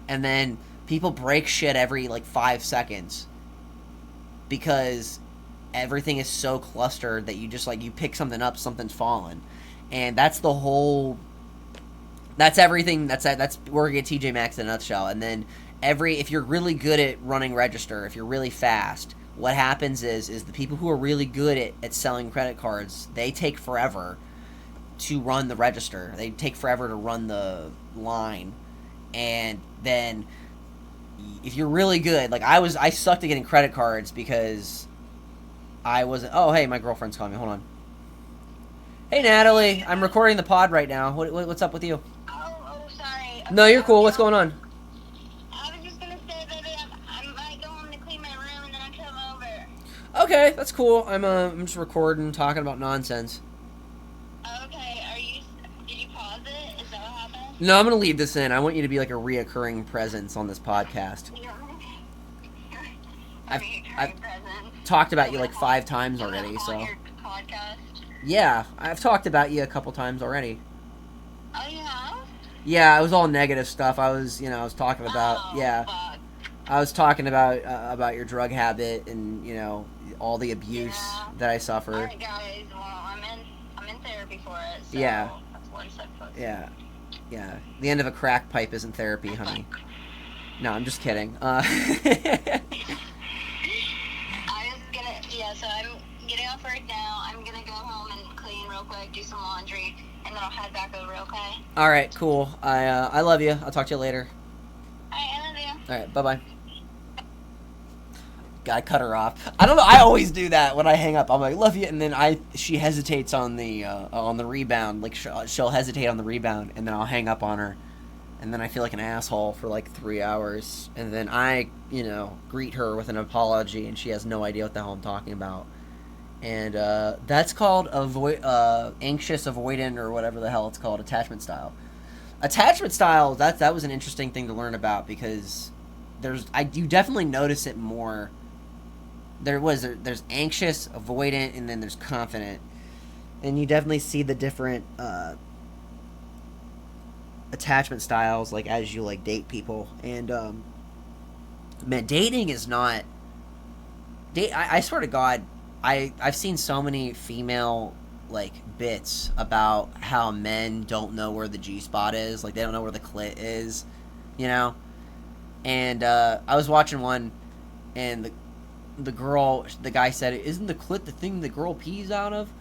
and then people break shit every, like, 5 seconds because everything is so clustered that you just, like, you pick something up, something's fallen. And that's the whole... That's everything. That's working at TJ Maxx in a nutshell. And then if you're really good at running register, if you're really fast, what happens is the people who are really good at selling credit cards, they take forever to run the register. They take forever to run the line. And then if you're really good, like I sucked at getting credit cards because I wasn't... Oh, hey, my girlfriend's calling me. Hold on. Hey, Natalie. I'm recording the pod right now. What's up with you? Oh, sorry. No, you're cool. What's going on? I was just gonna say, baby, I might go home to clean my room and then I'll come over. Okay, that's cool. I'm just recording, talking about nonsense. Okay, did you pause it? Is that what happened? No, I'm gonna leave this in. I want you to be like a reoccurring presence on this podcast. I've talked about you like 5 times already, so. Podcast? Yeah, I've talked about you a couple times already. Oh, you have? Yeah, it was all negative stuff. I was talking about, Fuck. I was talking about your drug habit and, all the abuse that I suffered. Alright, guys, well, I'm in therapy for it, so Yeah. That's one step closer. Yeah. The end of a crack pipe isn't therapy, honey. No, I'm just kidding. So I'm getting off work now. I'm gonna go home and clean real quick, do some laundry, and then I'll head back over, okay? Alright, cool. I love you. I'll talk to you later. Alright, I love you. Alright, bye-bye. Gotta cut her off. I don't know, I always do that when I hang up. I'm like, love you, and then she hesitates on the rebound. Like, she'll hesitate on the rebound, and then I'll hang up on her. And then I feel like an asshole for like 3 hours. And then I, greet her with an apology, and she has no idea what the hell I'm talking about. And that's called anxious avoidant, or whatever the hell it's called, attachment style. Attachment style, that was an interesting thing to learn about, because you definitely notice it more. There's anxious, avoidant, and then there's confident. And you definitely see the different attachment styles, like, as you, like, date people. And man, dating is not I swear to God, I've seen so many female, like, bits about how men don't know where the G-spot is. Like, they don't know where the clit is, and I was watching one, and the guy said, isn't the clit the thing the girl pees out of?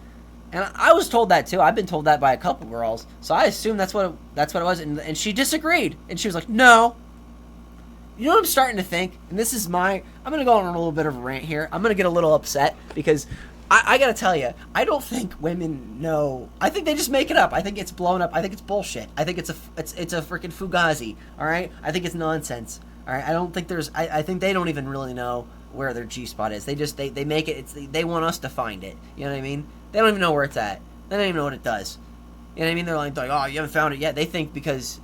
And I was told that too. I've been told that by a couple girls, so I assumed that's what it was. And she disagreed, and she was like, "No." You know what I'm starting to think? And this is I'm gonna go on a little bit of a rant here. I'm gonna get a little upset because I gotta tell you, I don't think women know. I think they just make it up. I think it's blown up. I think it's bullshit. I think it's a freaking fugazi. All right. I think it's nonsense. All right. I don't think there's. I think they don't even really know where their G-spot is. They just they make it. They want us to find it. You know what I mean? They don't even know where it's at. They don't even know what it does. You know what I mean? They're like, oh, you haven't found it yet. They think because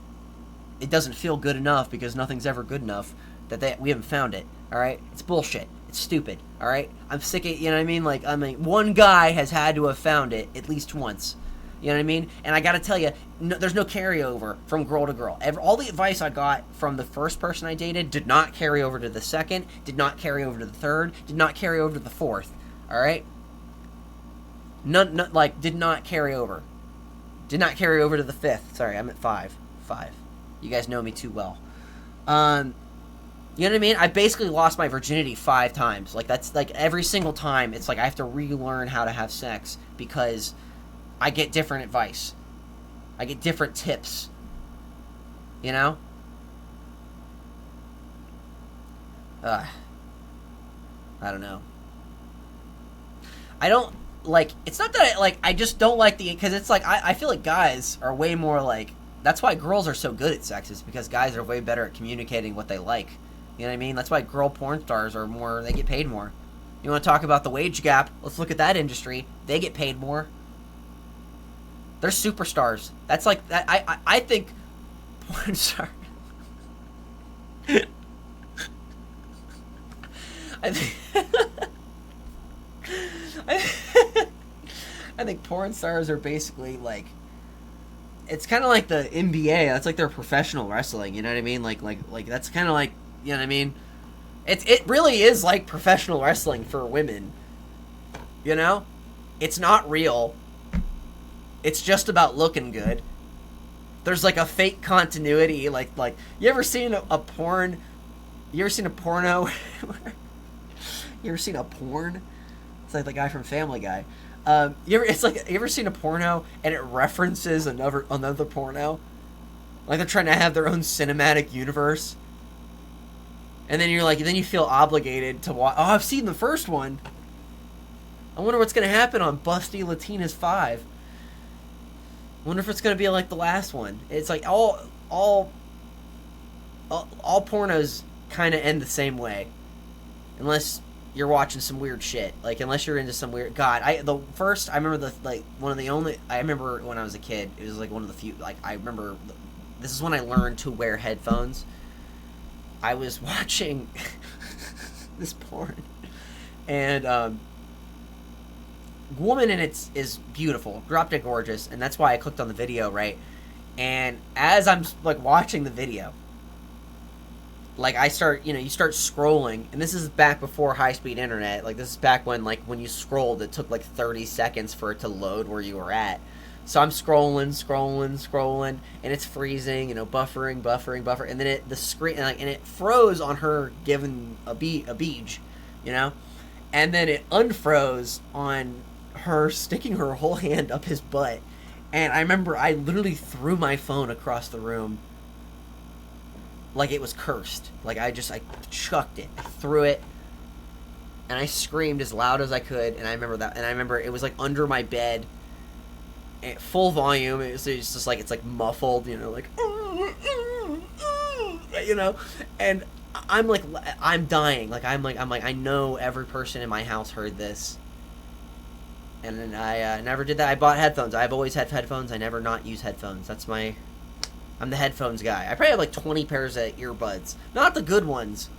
it doesn't feel good enough, because nothing's ever good enough, that we haven't found it. All right? It's bullshit. It's stupid. All right? I'm sick of, you know what I mean? Like, one guy has had to have found it at least once. You know what I mean? And I got to tell you, there's no carryover from girl to girl. All the advice I got from the first person I dated did not carry over to the second, did not carry over to the third, did not carry over to the fourth. All right? Did not carry over. Did not carry over to the fifth. Sorry, I'm at 5. You guys know me too well. You know what I mean? I basically lost my virginity 5 times. Like, that's, like, every single time, it's like I have to relearn how to have sex, because I get different advice. I get different tips. You know? I don't know. like, it's not that I just don't like because it's like, I feel like guys are way more like, that's why girls are so good at sex, is because guys are way better at communicating what they like. You know what I mean? That's why girl porn stars are more, they get paid more. You want to talk about the wage gap? Let's look at that industry. They get paid more. They're superstars. That's like, that. I think porn stars. I think, I think porn stars are basically like, it's kind of like the NBA. That's like their professional wrestling. You know what I mean? Like that's kind of like, you know what I mean? It really is like professional wrestling for women. You know? It's not real. It's just about looking good. There's like a fake continuity. Like you ever seen a porn? You ever seen a porno? You ever seen a porn? It's like the guy from Family Guy. You ever seen a porno and it references another porno? Like they're trying to have their own cinematic universe. And then then you feel obligated to watch. Oh, I've seen the first one. I wonder what's gonna happen on Busty Latinas 5. I wonder if it's gonna be like the last one. It's like all pornos kind of end the same way, unless you're watching some weird shit. Like, unless you're into some weird. God, I remember I remember when I was a kid. It was like one of the few. Like, I remember. This is when I learned to wear headphones. I was watching this porn, and woman in it is beautiful, drop dead gorgeous, and that's why I clicked on the video, right? And as I'm like watching the video, like you start scrolling, and this is back before high speed internet. Like, this is back when when you scrolled, it took like 30 seconds for it to load where you were at. So I'm scrolling, and it's freezing, buffering, and then the screen, and it froze on her giving a beach, and then it unfroze on her sticking her whole hand up his butt, and I remember I literally threw my phone across the room like it was cursed. Like, I chucked it, I threw it, and I screamed as loud as I could, and I remember it was like under my bed. At full volume. It's just like, it's like muffled, like, and I'm dying. I know every person in my house heard this, and then I never did that. I bought headphones. I've always had headphones. I never not use headphones. I'm the headphones guy. I probably have like 20 pairs of earbuds, not the good ones,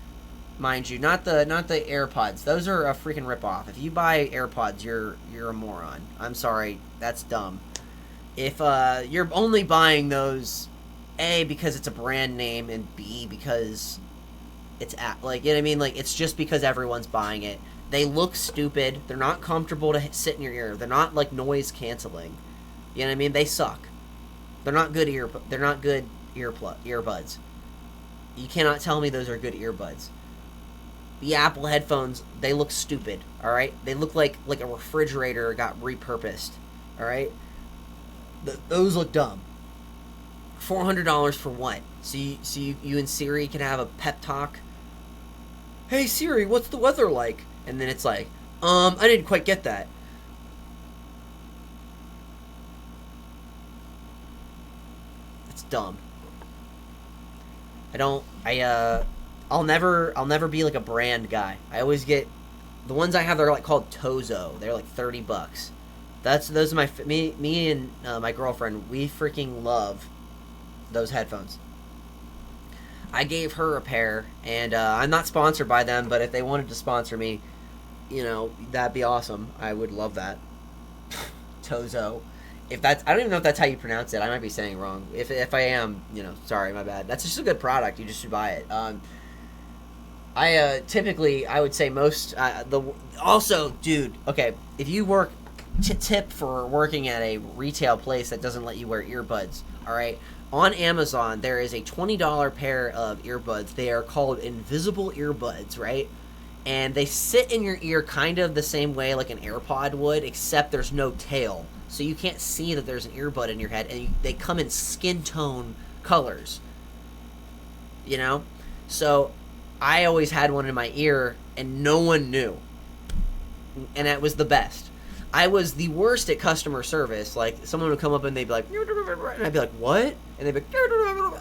mind you, not the AirPods. Those are a freaking ripoff. If you buy AirPods, you're a moron. I'm sorry, that's dumb. If you're only buying those, A, because it's a brand name, and B, because it's you know what I mean? Like, it's just because everyone's buying it. They look stupid. They're not comfortable to sit in your ear. They're not like noise canceling. You know what I mean? They suck. They're not good earbuds. You cannot tell me those are good earbuds. The Apple headphones, they look stupid. All right, they look like a refrigerator got repurposed. All right. Those look dumb. $400 for what? So you and Siri can have a pep talk. Hey Siri, what's the weather like? And then it's like, I didn't quite get that. It's dumb. I'll never be like a brand guy. I always get the ones I have. They're like called Tozo. They're like $30. Those are me and my girlfriend. We freaking love those headphones. I gave her a pair, and I'm not sponsored by them, but if they wanted to sponsor me, that'd be awesome. I would love that. Tozo. I don't even know if that's how you pronounce it. I might be saying it wrong. If I am, sorry, my bad. That's just a good product. You just should buy it. I would say most also, dude. Okay, if you work. Tip for working at a retail place that doesn't let you wear earbuds, alright? On Amazon, there is a $20 pair of earbuds. They are called invisible earbuds, right? And they sit in your ear kind of the same way like an AirPod would, except there's no tail. So you can't see that there's an earbud in your head, and they come in skin tone colors. So I always had one in my ear, and no one knew. And that was the best. I was the worst at customer service. Like, someone would come up and they'd be like, and I'd be like, what? And they'd be like,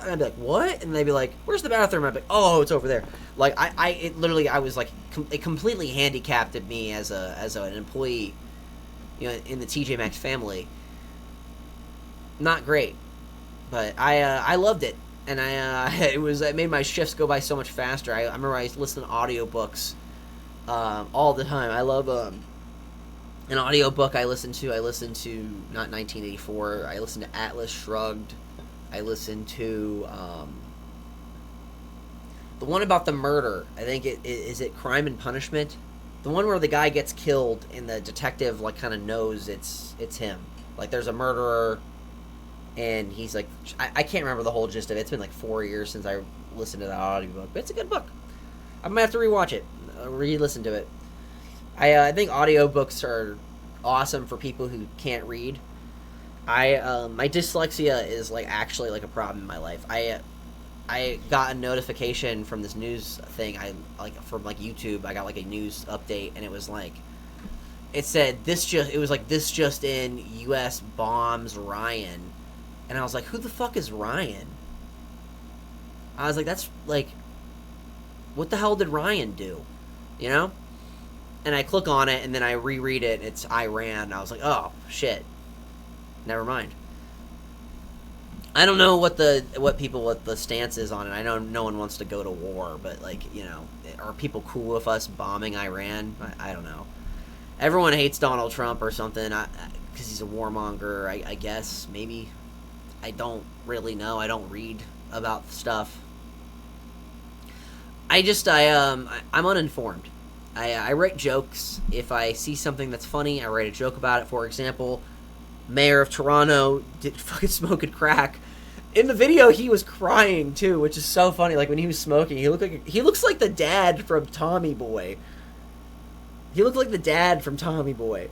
and I'd be like, what? And they'd be like, where's the bathroom? And I'd be like, oh, it's over there. Like, I was like, it completely handicapped me as an employee, you know, in the TJ Maxx family. Not great, but I loved it, and it made my shifts go by so much faster. I remember I used to listen to audiobooks all the time. I love an audiobook I listened to not 1984. I listened to Atlas Shrugged. I listened to the one about the murder. I think is it Crime and Punishment? The one where the guy gets killed and the detective like kind of knows it's him. Like there's a murderer and he's like, I can't remember the whole gist of it. It's been like 4 years since I listened to that audiobook, but it's a good book. I might have to rewatch it, re-listen to it. I think audiobooks are awesome for people who can't read. My dyslexia is like actually like a problem in my life. I got a notification from this news thing. From like YouTube. I got like a news update, and it was like, it said this just in, U.S. bombs Ryan, and I was like, who the fuck is Ryan? I was like, that's like, what the hell did Ryan do? You know? And I click on it, and then I reread it, and it's Iran. I was like, oh, shit. Never mind. I don't know what the stance is on it. I know no one wants to go to war, but, like, you know, are people cool with us bombing Iran? I don't know. Everyone hates Donald Trump or something, because he's a warmonger, I guess, maybe. I don't really know. I don't read about stuff. I'm uninformed. I write jokes. If I see something that's funny, I write a joke about it. For example, Mayor of Toronto did fucking smoking crack. In the video, he was crying too, which is so funny. Like when he was smoking, he looks like the dad from Tommy Boy. He looked like the dad from Tommy Boy.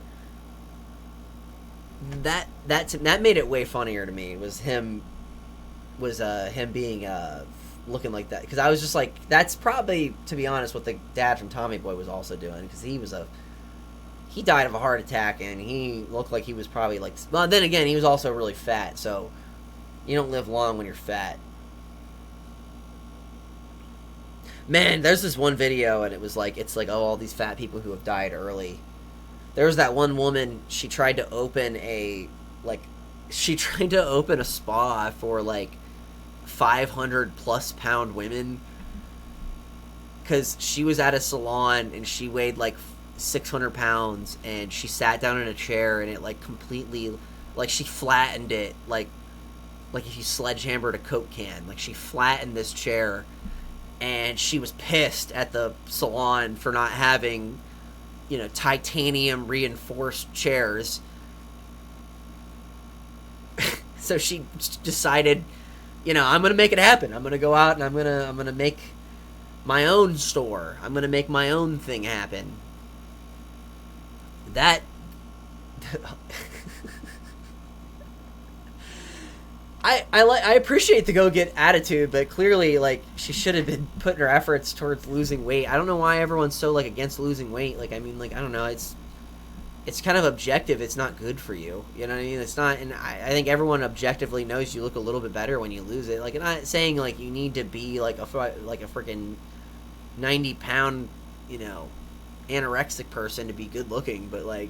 That made it way funnier to me. Was him being looking like that, because I was just like, that's probably, to be honest, what the dad from Tommy Boy was also doing, because he died of a heart attack, and he looked like he was probably like, well, then again, he was also really fat, so you don't live long when you're fat. Man, there's this one video, and it's like, oh, all these fat people who have died early. There was that one woman, she tried to open a spa for like 500 plus pound women, because she was at a salon and she weighed like 600 pounds, and she sat down in a chair, and it like completely, like, she flattened it like if you sledgehammered a Coke can. Like, she flattened this chair, and she was pissed at the salon for not having, you know, titanium reinforced chairs. So she decided, you know, I'm gonna make it happen. I'm gonna go out and I'm gonna make my own store. I'm gonna make my own thing happen. That I appreciate the go get attitude, but clearly, like, she should have been putting her efforts towards losing weight. I don't know why everyone's so like against losing weight. Like, I mean, like, I don't know. It's kind of objective. It's not good for you. You know what I mean? It's not, and I think everyone objectively knows you look a little bit better when you lose it. Like, I'm not saying like you need to be like a freaking 90-pound, you know, anorexic person to be good looking, but like,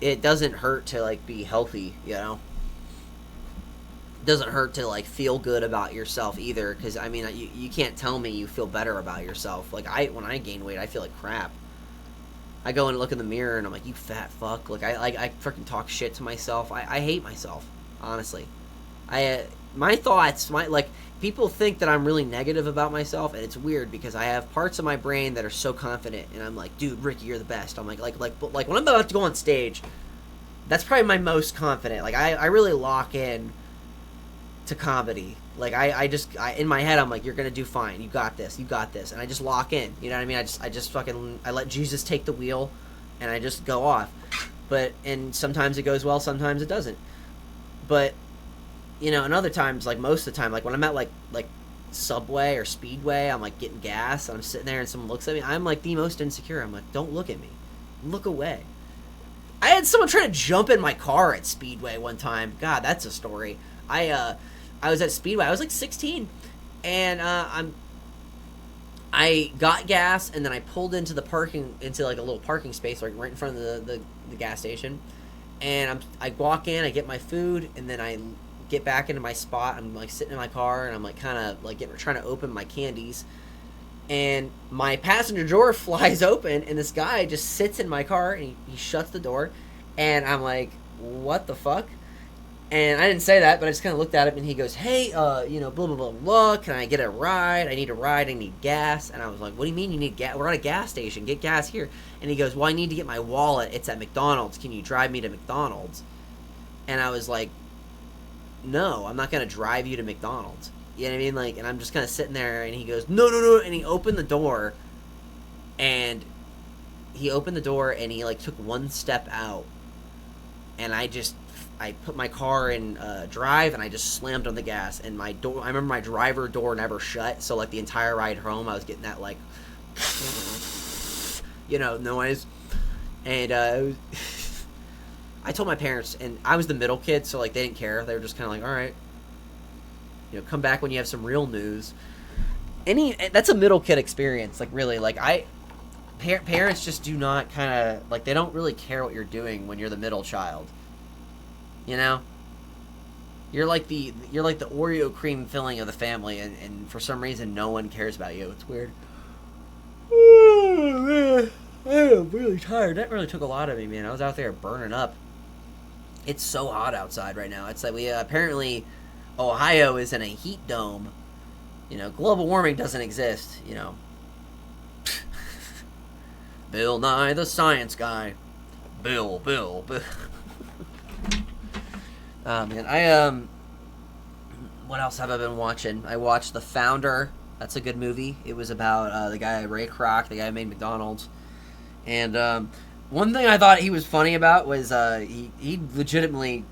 it doesn't hurt to like be healthy. You know, it doesn't hurt to like feel good about yourself either. Because I mean, you can't tell me you feel better about yourself. Like, when I gain weight, I feel like crap. I go and look in the mirror and I'm like, you fat fuck. Like, I freaking talk shit to myself. I hate myself, honestly. My thoughts, people think that I'm really negative about myself, and it's weird because I have parts of my brain that are so confident, and I'm like, dude, Ricky, you're the best. I'm like when I'm about to go on stage, that's probably my most confident. Like, I really lock in to comedy. Like, I in my head, I'm like, you're gonna do fine. You got this. And I just lock in. You know what I mean? I just fucking, I let Jesus take the wheel, and I just go off. And sometimes it goes well, sometimes it doesn't. But, you know, and other times, like most of the time, like when I'm at like Subway or Speedway, I'm like getting gas, and I'm sitting there, and someone looks at me, I'm like the most insecure. I'm like, don't look at me. Look away. I had someone try to jump in my car at Speedway one time. God, that's a story. I was at Speedway. I was like 16, and I got gas, and then I pulled into like a little parking space, like right in front of the gas station. And I walk in, I get my food, and then I get back into my spot. I'm like sitting in my car, and I'm like kind of like trying to open my candies. And my passenger door flies open, and this guy just sits in my car, and he shuts the door. And I'm like, what the fuck? And I didn't say that, but I just kind of looked at him, and he goes, hey, blah, blah, blah, blah, can I get a ride? I need a ride, I need gas. And I was like, what do you mean you need gas? We're at a gas station, get gas here. And he goes, well, I need to get my wallet, it's at McDonald's, can you drive me to McDonald's? And I was like, no, I'm not going to drive you to McDonald's. You know what I mean? Like, and I'm just kind of sitting there, and he goes, no, no, no, and he opened the door, and he like took one step out, and I put my car in drive, and I just slammed on the gas, and I remember my driver door never shut, so like the entire ride home I was getting that like noise. And I told my parents, and I was the middle kid, so like they didn't care. They were just kind of like, all right, come back when you have some real news. That's a middle kid experience, like really. Like parents just do not kind of like, they don't really care what you're doing when you're the middle child. You're like the Oreo cream filling of the family, and for some reason no one cares about you. It's weird. Oh, man. I am really tired. That really took a lot of me, man. I was out there burning up. It's so hot outside right now. It's like apparently Ohio is in a heat dome. Global warming doesn't exist, Bill Nye the Science Guy. Bill. Man, what else have I been watching? I watched The Founder. That's a good movie. It was about the guy Ray Kroc, the guy who made McDonald's. And one thing I thought he was funny about was he legitimately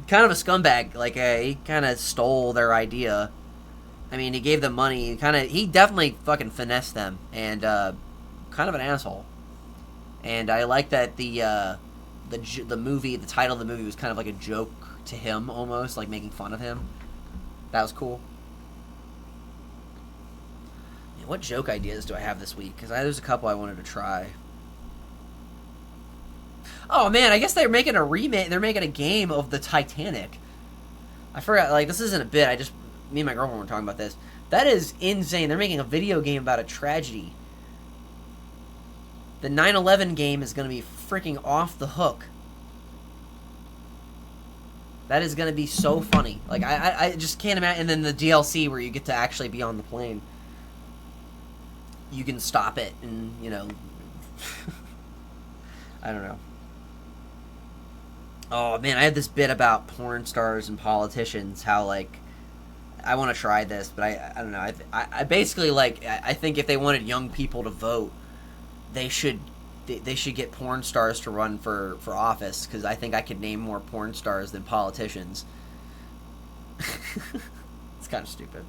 kind of a scumbag. Like he kind of stole their idea. I mean, he gave them money. He definitely fucking finessed them, and kind of an asshole. And I like that the movie, the title of the movie was kind of like a joke to him, almost like making fun of him. That was cool. Man, what joke ideas do I have this week? Because there's a couple I wanted to try. Oh man, I guess they're making a remake. They're making a game of the Titanic. I forgot. Like, this isn't a bit. Me and my girlfriend were talking about this. That is insane. They're making a video game about a tragedy. The 9/11 game is going to be freaking off the hook. That is going to be so funny. Like, I just can't imagine. And then the DLC where you get to actually be on the plane. You can stop it and, I don't know. Oh, man, I had this bit about porn stars and politicians. How, like, I want to try this, but I don't know. I basically, like, I think if they wanted young people to vote, they should get porn stars to run for office, because I think I could name more porn stars than politicians. It's kind of stupid.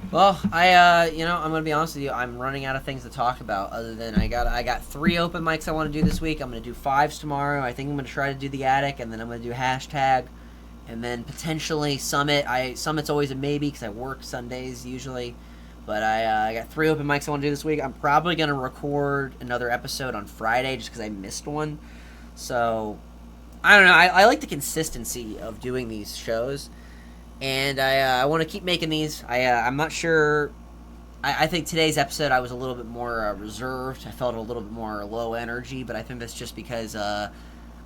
Well, I'm gonna be honest with you. I'm running out of things to talk about. Other than I got 3 open mics I want to do this week. I'm gonna do 5s tomorrow. I think I'm gonna try to do the attic, and then I'm gonna do hashtag, and then potentially Summit. Summit's always a maybe because I work Sundays usually, but I got 3 open mics I want to do this week. I'm probably gonna record another episode on Friday just because I missed one. So I don't know. I like the consistency of doing these shows. And I want to keep making these. I'm not sure. I think today's episode I was a little bit more reserved. I felt a little bit more low energy, but I think that's just because I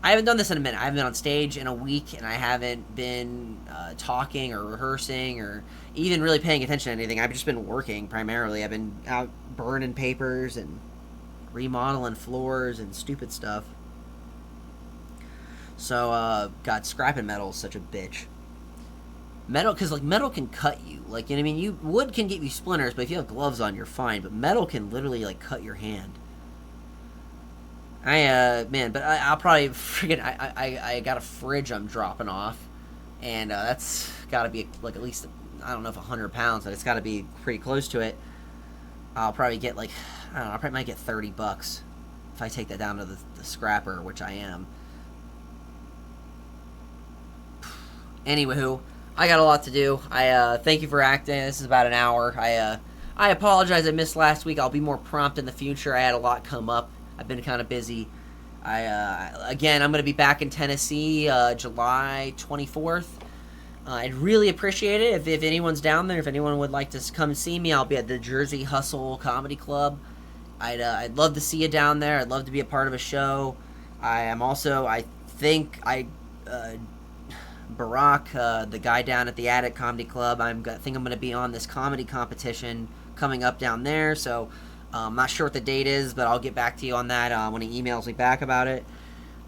haven't done this in a minute. I haven't been on stage in a week, and I haven't been talking or rehearsing or even really paying attention to anything. I've just been working primarily. I've been out burning papers and remodeling floors and stupid stuff. So, God, scrapping metal is such a bitch. Metal, because, like, metal can cut you. Like, you know what I mean? Wood can get you splinters, but if you have gloves on, you're fine. But metal can literally, like, cut your hand. But I'll probably friggin', I got a fridge I'm dropping off. and that's got to be like at least, I don't know if 100 pounds, but it's got to be pretty close to it. I'll probably get like, I don't know, I probably might get $30 if I take that down to the scrapper, which I am. Anywho, I got a lot to do. I thank you for acting. This is about an hour. I apologize I missed last week. I'll be more prompt in the future. I had a lot come up. I've been kind of busy. Again, I'm going to be back in Tennessee July 24th. I'd really appreciate it if anyone's down there. If anyone would like to come see me, I'll be at the Jersey Hustle Comedy Club. I'd love to see you down there. I'd love to be a part of a show. I think Barack, the guy down at the Attic Comedy Club, I think I'm going to be on this comedy competition coming up down there. So I'm not sure what the date is, but I'll get back to you on that when he emails me back about it.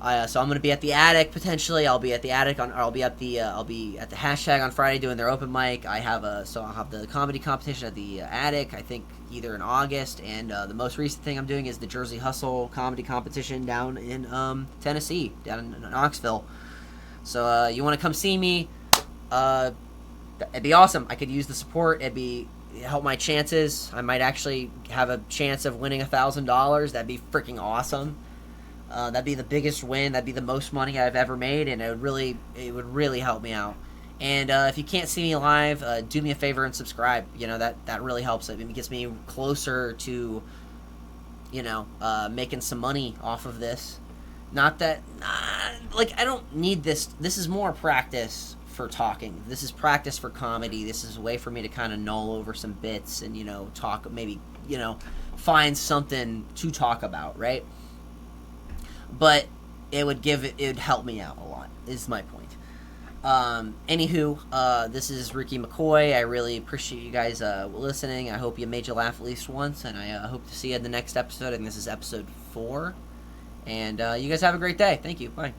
So I'm going to be at the Attic potentially. I'll be at the Attic I'll be at the Hashtag on Friday doing their open mic. I'll have the comedy competition at the Attic, I think either in August, and the most recent thing I'm doing is the Jersey Hustle comedy competition down in Tennessee, down in Knoxville. So you want to come see me? It'd be awesome. I could use the support. It'd help my chances. I might actually have a chance of winning $1,000. That'd be freaking awesome. That'd be the biggest win. That'd be the most money I've ever made, and it would really help me out. And if you can't see me live, do me a favor and subscribe. That really helps. It gets me closer to, making some money off of this. Not that, I don't need this. This is more practice for talking. This is practice for comedy. This is a way for me to kind of null over some bits and, talk, maybe, find something to talk about, right? But it would help me out a lot, is my point. Anywho, this is Ricky McCoy. I really appreciate you guys listening. I hope you made you laugh at least once, and I hope to see you in the next episode. And this is episode 4. And you guys have a great day. Thank you. Bye.